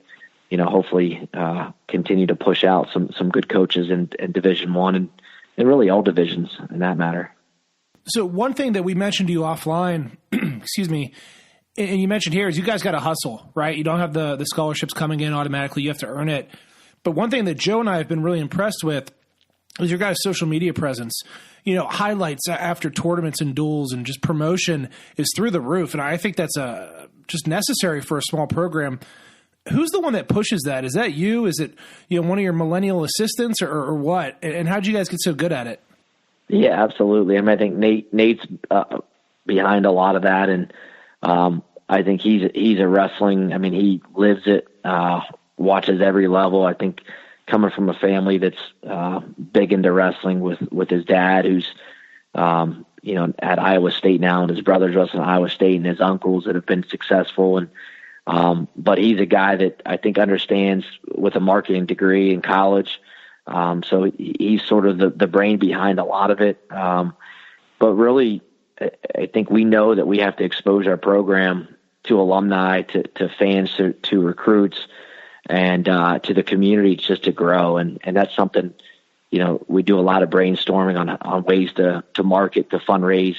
hopefully continue to push out some good coaches in Division I and really all divisions in that matter. So one thing that we mentioned to you offline, excuse me, and you mentioned here is you guys got to hustle, right? You don't have the scholarships coming in automatically. You have to earn it. But one thing that Joe and I have been really impressed with is your guys' social media presence. Highlights after tournaments and duels and just promotion is through the roof. And I think that's just necessary for a small program. Who's the one that pushes that? Is that you? Is it one of your millennial assistants or what? And how'd you guys get so good at it? Yeah, absolutely. I think Nate's behind a lot of that, and I think he's a wrestling. He lives it, watches every level. I think coming from a family that's big into wrestling with his dad, who's at Iowa State now, and his brother's wrestling at Iowa State, and his uncles that have been successful. And but he's a guy that I think understands with a marketing degree in college. So he's sort of the brain behind a lot of it. But really, I think we know that we have to expose our program to alumni, to fans, to recruits, and to the community just to grow. And that's something, we do a lot of brainstorming on ways to market, to fundraise.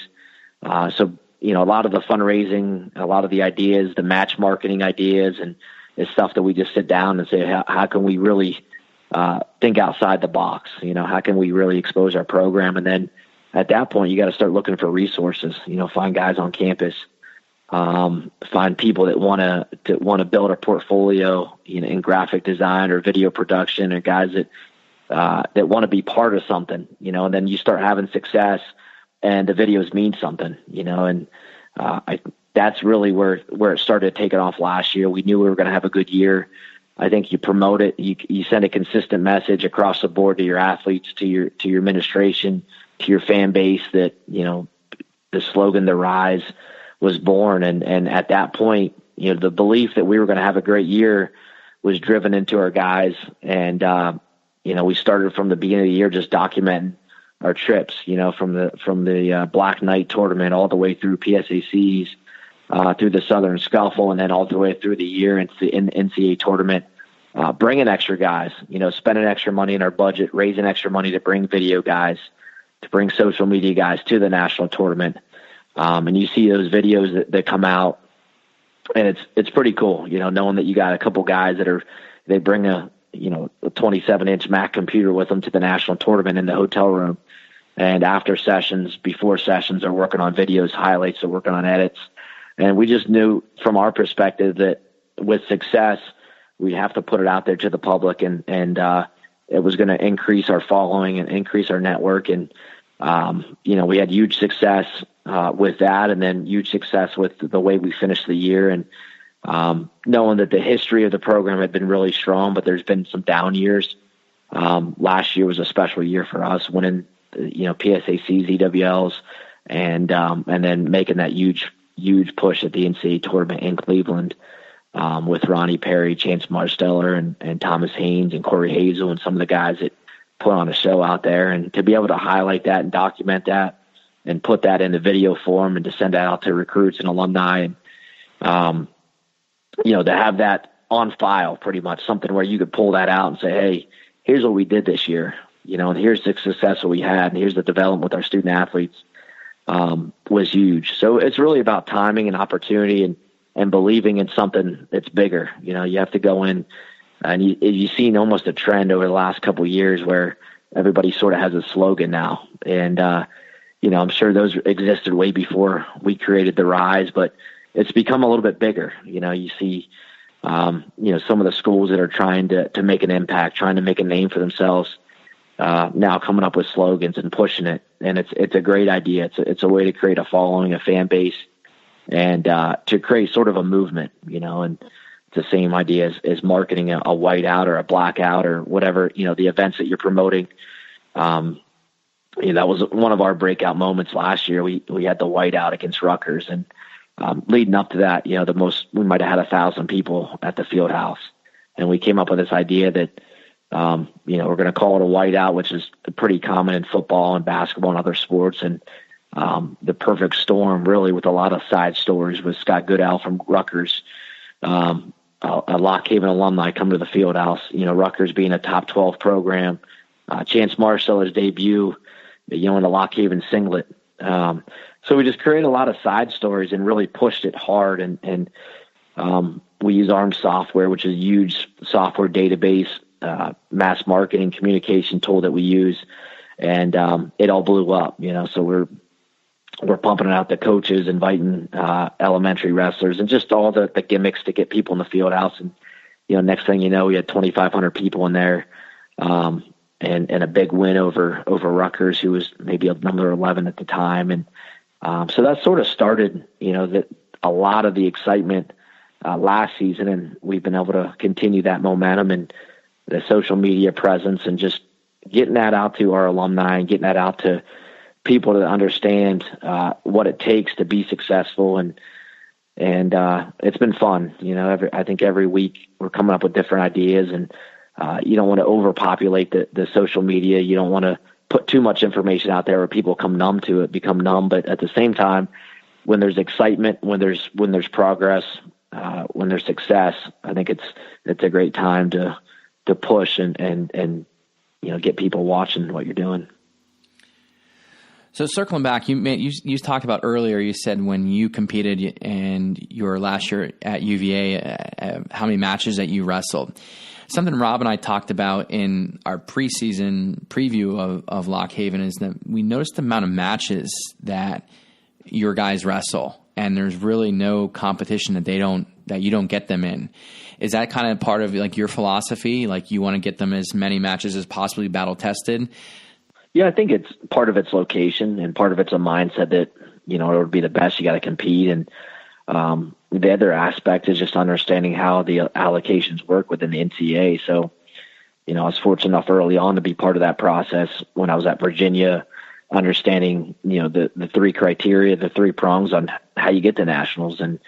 So, a lot of the fundraising, a lot of the ideas, the match marketing ideas, and is stuff that we just sit down and say, how can we really think outside the box? How can we really expose our program? And then at that point, you got to start looking for resources. Find guys on campus, find people that want to build a portfolio, in graphic design or video production, or guys that want to be part of something. And then you start having success, and the videos mean something. And that's really where it started taking off last year. We knew we were going to have a good year. I think you promote it. You send a consistent message across the board to your athletes, to your administration, to your fan base that, the slogan, "The Rise," was born. And at that point, the belief that we were going to have a great year was driven into our guys. And, we started from the beginning of the year just documenting our trips, from the Black Knight tournament all the way through PSACs, through the Southern Scuffle, and then all the way through the year into the NCAA tournament, bringing extra guys, spending extra money in our budget, raising extra money to bring video guys, to bring social media guys to the national tournament. And you see those videos that come out, and it's pretty cool, knowing that you got a couple guys they bring a 27-inch Mac computer with them to the national tournament in the hotel room. And after sessions, before sessions, they're working on videos, highlights, they're working on edits. And we just knew from our perspective that with success, we'd have to put it out there to the public, and it was going to increase our following and increase our network. And, we had huge success with that, and then huge success with the way we finished the year. And knowing that the history of the program had been really strong, but there's been some down years. Last year was a special year for us, winning, PSACs, EWLs, and then making that huge push at the NCAA tournament in Cleveland, with Ronnie Perry, Chance Marsteller, and Thomas Haynes and Corey Hazel, and some of the guys that put on a show out there. And to be able to highlight that and document that and put that in the video form and to send that out to recruits and alumni, and to have that on file, pretty much something where you could pull that out and say, hey, here's what we did this year, and here's the success that we had, and here's the development with our student athletes, was huge. So it's really about timing and opportunity and believing in something that's bigger. You have to go in, and you've seen almost a trend over the last couple of years where everybody sort of has a slogan now. And, I'm sure those existed way before we created the Rise, but it's become a little bit bigger. You see, some of the schools that are trying to make an impact, trying to make a name for themselves, now coming up with slogans and pushing it. And it's a great idea. It's a way to create a following, a fan base, and to create sort of a movement, and the same idea as marketing a whiteout or a blackout or whatever, the events that you're promoting. That was one of our breakout moments last year. We had the whiteout against Rutgers, and leading up to that, we might have had 1,000 people at the field house. And we came up with this idea that, we're going to call it a whiteout, which is pretty common in football and basketball and other sports. And the perfect storm, really, with a lot of side stories, was Scott Goodell from Rutgers, a Lock Haven alumni, come to the field house. Rutgers being a top 12 program, Chance Marshall's debut, in a Lock Haven singlet. So we just created a lot of side stories and really pushed it hard. And we use ARM software, which is a huge software database, mass marketing communication tool that we use. And it all blew up, so we're pumping it out to coaches, inviting elementary wrestlers, and just all the gimmicks to get people in the field house. And, next thing you know, we had 2,500 people in there, and a big win over Rutgers, who was maybe number 11 at the time. And so that sort of started, that a lot of the excitement last season, and we've been able to continue that momentum and the social media presence and just getting that out to our alumni and getting that out to people to understand what it takes to be successful. And it's been fun. I think every week we're coming up with different ideas, and you don't want to overpopulate the social media. You don't want to put too much information out there where people become numb. But at the same time, when there's excitement, when there's progress, when there's success, I think it's a great time to push and get people watching what you're doing. So circling back, you talked about earlier, you said when you competed and your last year at UVA, how many matches that you wrestled. Something Rob and I talked about in our preseason preview of Lock Haven is that we noticed the amount of matches that your guys wrestle, and there's really no competition that you don't get them in. Is that kind of part of like your philosophy? Like you want to get them as many matches as possibly battle tested? Yeah, I think it's part of its location, and part of it's a mindset that, in order to be the best, you got to compete. And the other aspect is just understanding how the allocations work within the NCAA. So, I was fortunate enough early on to be part of that process when I was at Virginia, understanding, the three criteria, the three prongs on how you get to nationals. And,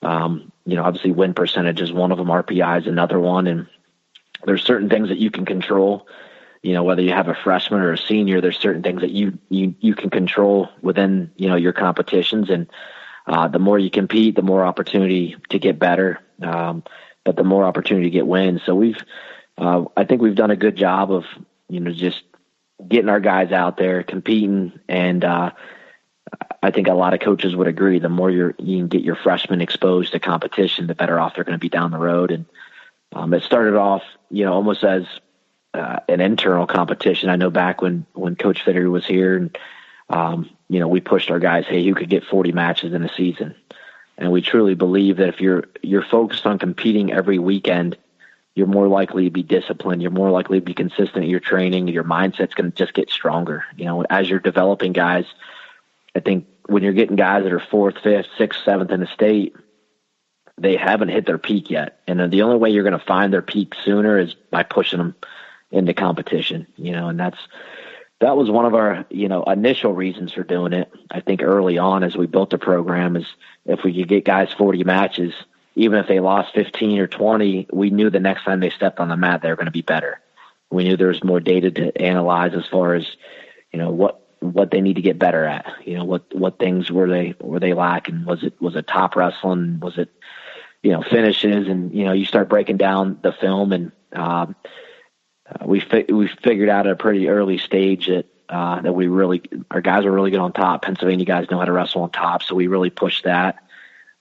obviously win percentage is one of them, RPI is another one. And there's certain things that you can control. Whether you have a freshman or a senior, there's certain things that you can control within, your competitions. And the more you compete, the more opportunity to get better, but the more opportunity to get wins. So I think we've done a good job of, just getting our guys out there competing. And I think a lot of coaches would agree, the more you can get your freshmen exposed to competition, the better off they're going to be down the road. And it started off, almost as an internal competition. I know back when Coach Fitter was here, and we pushed our guys, hey, you could get 40 matches in a season. And we truly believe that if you're focused on competing every weekend, you're more likely to be disciplined. You're more likely to be consistent in your training. Your mindset's going to just get stronger. As you're developing guys, I think when you're getting guys that are 4th, 5th, 6th, 7th in the state, they haven't hit their peak yet. And the only way you're going to find their peak sooner is by pushing them into competition, and that was one of our, initial reasons for doing it. I think early on, as we built the program, is if we could get guys 40 matches, even if they lost 15 or 20, we knew the next time they stepped on the mat, they were going to be better. We knew there was more data to analyze as far as, what they need to get better at, what things were they lacking? Was it top wrestling? Was it, finishes? And, you start breaking down the film, and, we figured out at a pretty early stage that our guys are really good on top. Pennsylvania guys know how to wrestle on top, so we really pushed that,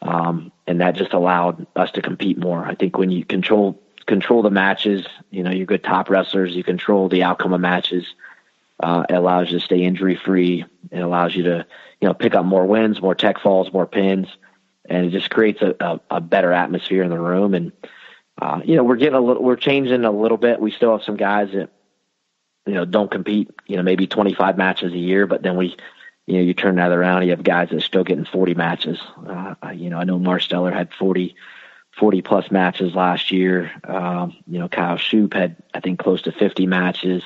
and that just allowed us to compete more. I think when you control the matches, you're good top wrestlers. You control the outcome of matches. It allows you to stay injury free. It allows you to pick up more wins, more tech falls, more pins, and it just creates a better atmosphere in the room. And we're changing a little bit. We still have some guys that, don't compete, maybe 25 matches a year, but then you turn that around, you have guys that are still getting 40 matches. I know Marsteller had 40 40 plus matches last year. Kyle Shoup had, I think, close to 50 matches.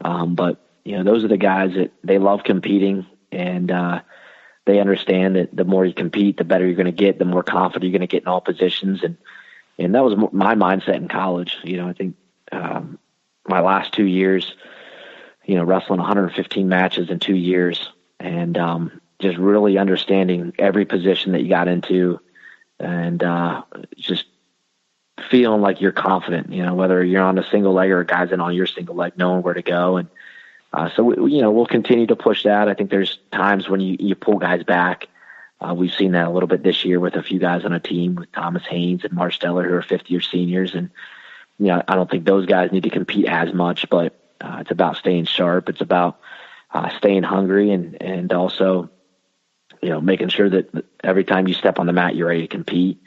But those are the guys that they love competing, and they understand that the more you compete, the better you're going to get, the more confident you're going to get in all positions. And that was my mindset in college. I think my last 2 years, wrestling 115 matches in 2 years, and just really understanding every position that you got into, and just feeling like you're confident, whether you're on a single leg or a guy's in on your single leg, knowing where to go. And so we'll continue to push that. I think there's times when you pull guys back. We've seen that a little bit this year with a few guys on a team, with Thomas Haynes and Mark Steller, who are fifth-year seniors. And I don't think those guys need to compete as much, but it's about staying sharp. It's about staying hungry, and also making sure that every time you step on the mat, you're ready to compete.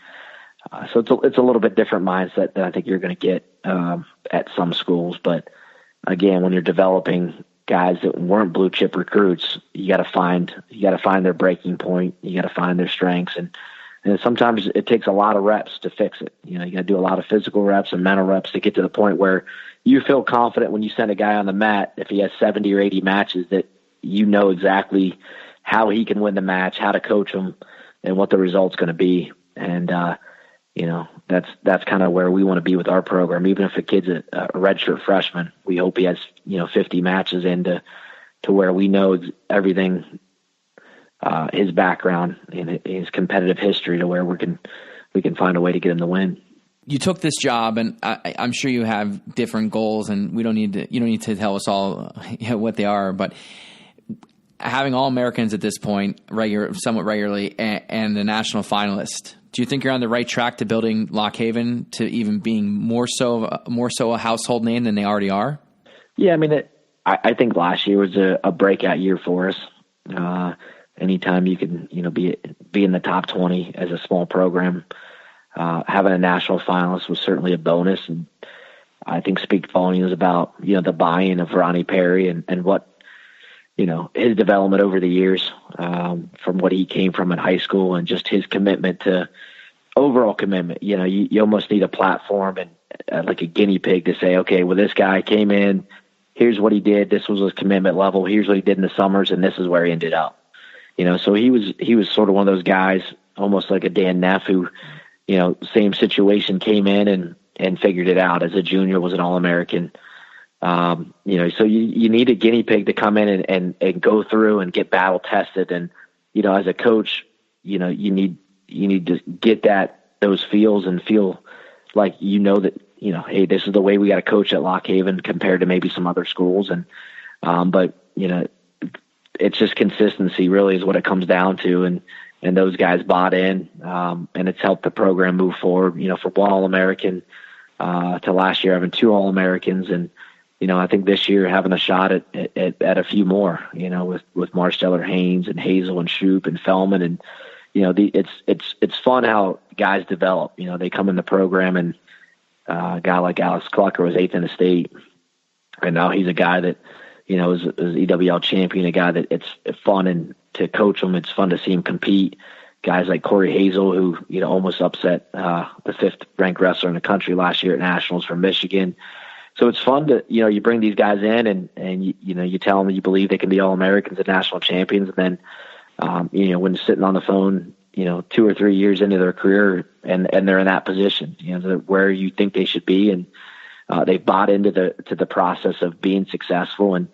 So it's a little bit different mindset than I think you're going to get at some schools. But again, when you're developing guys that weren't blue chip recruits, you got to find their breaking point. You got to find their strengths, and sometimes it takes a lot of reps to fix it. You got to do a lot of physical reps and mental reps to get to the point where you feel confident when you send a guy on the mat, if he has 70 or 80 matches, that exactly how he can win the match, how to coach him, and what the result's going to be. And that's kind of where we want to be with our program. Even if a kid's a redshirt freshman, we hope he has 50 matches into where we know everything, his background and his competitive history, to where we can find a way to get him to win. You took this job, and I'm sure you have different goals, and you don't need to tell us all what they are, but having All-Americans at this point, somewhat regularly, and the national finalist, do you think you're on the right track to building Lock Haven to even being more so a household name than they already are? Yeah, I think last year was a breakout year for us. Anytime you can, be in the top 20 as a small program, having a national finalist was certainly a bonus, and I think speak volumes about the buy-in of Ronnie Perry and what his development over the years, from what he came from in high school, and just his commitment to overall commitment. You almost need a platform and like a guinea pig to say, okay, well, this guy came in, here's what he did, this was his commitment level, here's what he did in the summers, and this is where he ended up. So he was sort of one of those guys, almost like a Dan Neff, who, same situation, came in and figured it out as a junior, was an All-American. So you need a guinea pig to come in and go through and get battle tested. And, as a coach, you need to get those feels and feel like, that, hey, this is the way we got to coach at Lock Haven compared to maybe some other schools. And, but it's just consistency really is what it comes down to. And those guys bought in, and it's helped the program move forward, from one All-American, to last year having 2 All-Americans. And, I think this year having a shot at a few more, with Marsteller, Haynes, and Hazel, and Shoup, and Fellman. And, it's fun how guys develop. They come in the program, and a guy like Alex Clucker was 8th in the state, and now he's a guy that, is EWL champion, a guy that it's fun and to coach him. It's fun to see him compete. Guys like Corey Hazel, who, almost upset the 5th ranked wrestler in the country last year at Nationals from Michigan. So it's fun to, you bring these guys in and you tell them you believe they can be All-Americans and national champions. And then, when sitting on the phone, 2 or 3 years into their career and they're in that position, where you think they should be. And they've bought into the process of being successful. And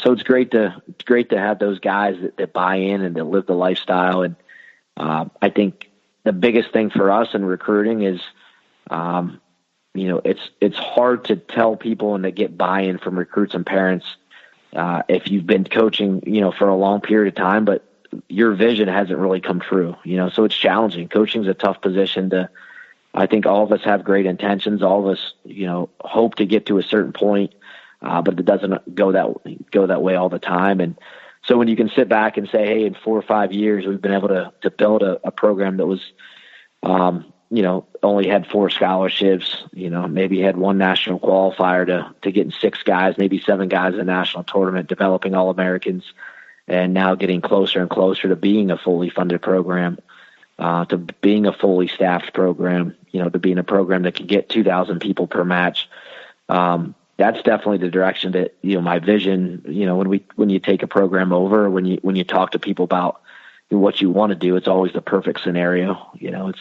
so it's great to have those guys that buy in and that live the lifestyle. And I think the biggest thing for us in recruiting is, it's hard to tell people and to get buy-in from recruits and parents if you've been coaching, for a long period of time, but your vision hasn't really come true, so it's challenging. Coaching's a tough position I think all of us have great intentions. All of us, hope to get to a certain point, but it doesn't go that way all the time. And so when you can sit back and say, hey, in 4 or 5 years, we've been able to build a program that was, only had 4 scholarships, maybe had 1 national qualifier to getting 6 guys, maybe 7 guys in the national tournament, developing All-Americans, and now getting closer and closer to being a fully funded program. to being a fully staffed program, to being a program that can get 2,000 people per match. That's definitely the direction that, my vision, when you take a program over, when you talk to people about what you want to do, it's always the perfect scenario. It's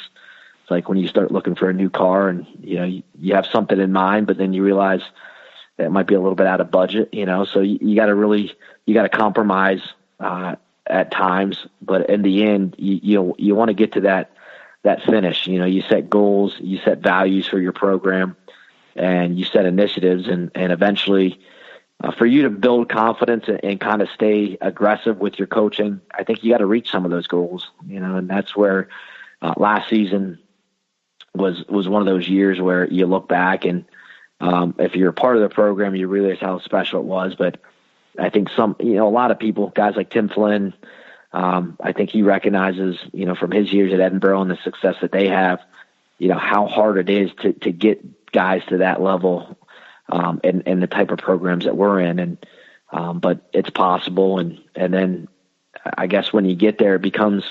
like when you start looking for a new car and, you have something in mind, but then you realize that it might be a little bit out of budget, so you got to compromise, at times, but in the end, you want to get to that finish. You set goals, you set values for your program, and you set initiatives, and eventually, for you to build confidence and kind of stay aggressive with your coaching, I think you got to reach some of those goals. And that's where last season was one of those years where you look back and if you're a part of the program, you realize how special it was, but I think a lot of people, guys like Tim Flynn, I think he recognizes, from his years at Edinburgh and the success that they have, how hard it is to get guys to that level, and the type of programs that we're in. And, but it's possible. And then I guess when you get there, it becomes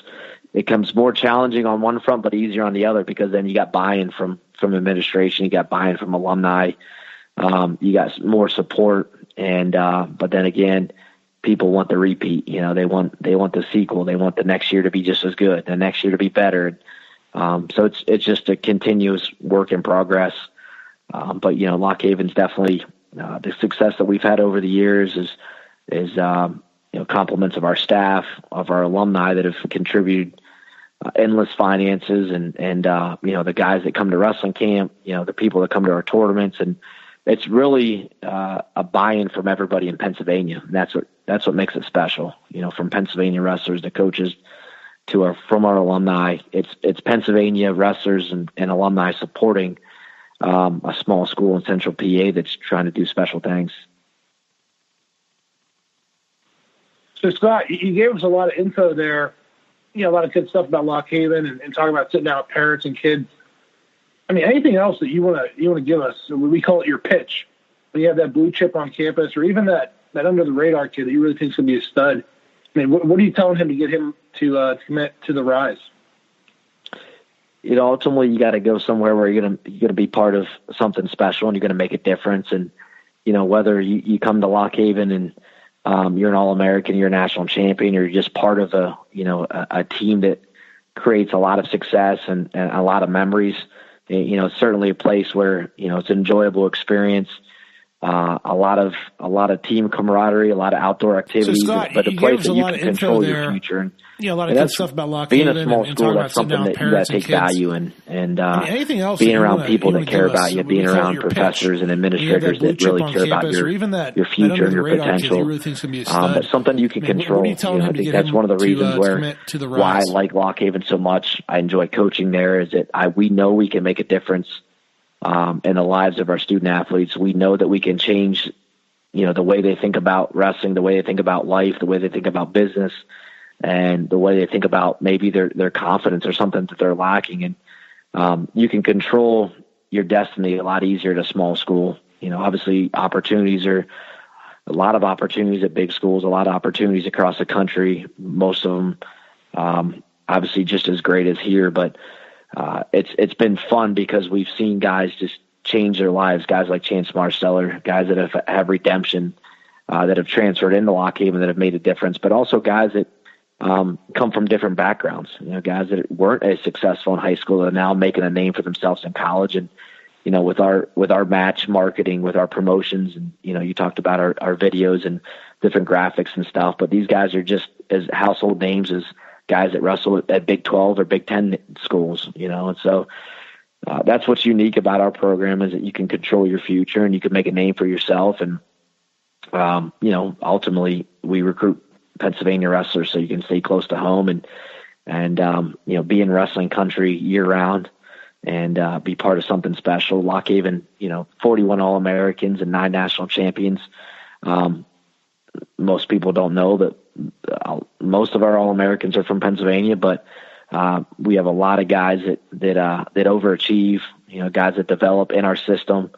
more challenging on one front, but easier on the other, because then you got buy-in from administration, you got buy-in from alumni, you got more support. And, but then again, people want the repeat, they want the sequel. They want the next year to be just as good, the next year to be better. So it's just a continuous work in progress. But Lock Haven's definitely, the success that we've had over the years is compliments of our staff, of our alumni that have contributed endless finances, and the guys that come to wrestling camp, the people that come to our tournaments, and it's really a buy-in from everybody in Pennsylvania. And that's what makes it special. From Pennsylvania wrestlers to coaches from our alumni, it's Pennsylvania wrestlers and alumni supporting a small school in Central PA that's trying to do special things. So Scott, you gave us a lot of info there. A lot of good stuff about Lock Haven and talking about sitting down with parents and kids. I mean, anything else that you want to give us? We call it your pitch. When you have that blue chip on campus, or even that under the radar kid that you really think is going to be a stud. I mean, what are you telling him to get him to commit to the Rise? Ultimately, you got to go somewhere where you're gonna be part of something special, and you're gonna make a difference. And whether you come to Lock Haven and you're an All-American, you're a national champion, or you're just part of a team that creates a lot of success and a lot of memories. It's certainly a place where, it's an enjoyable experience, a lot of team camaraderie, a lot of outdoor activities, so Scott, but a place that you can control your future. And, a lot of good stuff about Lock being Haven a small and school, talking that's about something that you got to take value in. And anything else being around people that care about you, being around professors and administrators that really care about your future and your potential. But something you can control. I think that's one of the reasons why I like Lock Haven so much. I enjoy coaching there, is that we know we can make a difference in the lives of our student athletes. We know that we can change, the way they think about wrestling, the way they think about life, the way they think about business, and the way they think about maybe their confidence or something that they're lacking. And you can control your destiny a lot easier at a small school. Obviously opportunities are a lot of opportunities at big schools, a lot of opportunities across the country, most of them obviously just as great as here. But it's been fun because we've seen guys just change their lives, guys like Chance Marsteller, guys that have redemption, that have transferred into Lock Haven, that have made a difference, but also guys that come from different backgrounds, guys that weren't as successful in high school are now making a name for themselves in college. And, with our match marketing, with our promotions, and, you talked about our videos and different graphics and stuff, but these guys are just as household names as guys that wrestle at Big 12 or Big 10 schools, and so that's what's unique about our program, is that you can control your future and you can make a name for yourself. And, ultimately we recruit Pennsylvania wrestlers so you can stay close to home and be in wrestling country year round and be part of something special. Lock Haven, 41 All-Americans and 9 national champions. Most people don't know that most of our All-Americans are from Pennsylvania, but we have a lot of guys that overachieve, guys that develop in our system,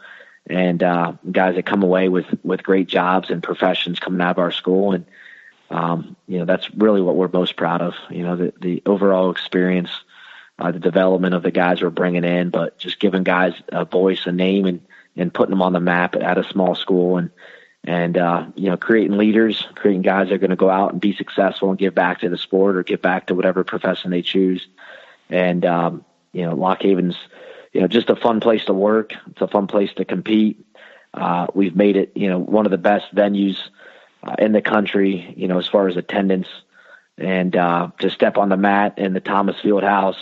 and guys that come away with great jobs and professions coming out of our school. And, that's really what we're most proud of, the overall experience the development of the guys we're bringing in, but just giving guys a voice, a name, and putting them on the map at a small school, and creating leaders, creating guys that are going to go out and be successful and give back to the sport or give back to whatever profession they choose. And Lock Haven's just a fun place to work. It's a fun place to compete. We've made it one of the best venues in the country, as far as attendance, and to step on the mat in the Thomas Fieldhouse,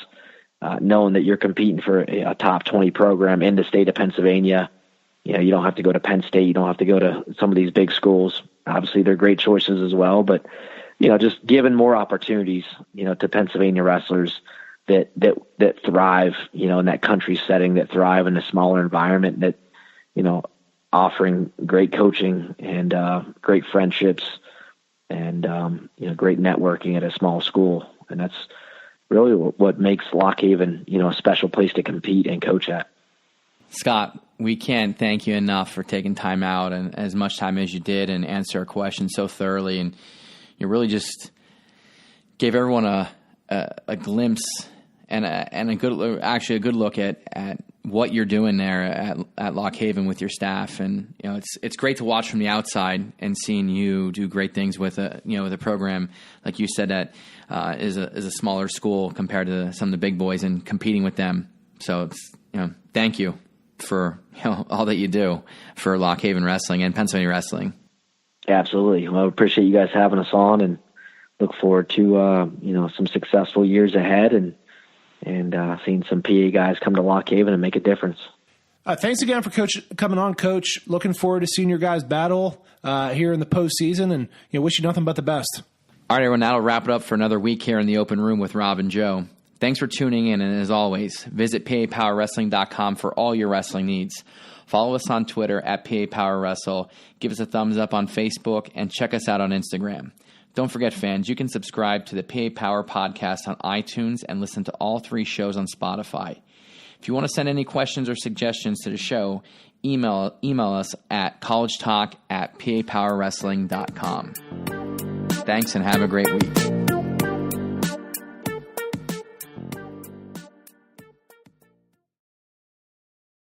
knowing that you're competing for a top 20 program in the state of Pennsylvania. You don't have to go to Penn State. You don't have to go to some of these big schools. Obviously, they're great choices as well, but just giving more opportunities, to Pennsylvania wrestlers that thrive, in that country setting, that thrive in a smaller environment, that offering great coaching and great friendships and great networking at a small school, and that's really what makes Lock Haven, a special place to compete and coach at. Scott, we can't thank you enough for taking time out and as much time as you did and answer our questions so thoroughly. And you really just gave everyone a glimpse and a good look at what you're doing there at Lock Haven with your staff. And it's great to watch from the outside and seeing you do great things with a program like you said that is a smaller school compared to some of the big boys and competing with them. So it's thank you for all that you do for Lock Haven wrestling and Pennsylvania wrestling. Absolutely. Well, I appreciate you guys having us on, and look forward to some successful years ahead and seeing some PA guys come to Lock Haven and make a difference. Thanks again for coming on, Coach. Looking forward to seeing your guys battle here in the postseason, and wish you nothing but the best. All right, everyone, that'll wrap it up for another week here in the open room with Rob and Joe. Thanks for tuning in, and as always, visit PAPowerWrestling.com for all your wrestling needs. Follow us on Twitter at PAPowerWrestle, give us a thumbs up on Facebook, and check us out on Instagram. Don't forget, fans, you can subscribe to the PA Power Podcast on iTunes and listen to all 3 shows on Spotify. If you want to send any questions or suggestions to the show, email us at collegetalk@PAPowerWrestling.com. Thanks, and have a great week.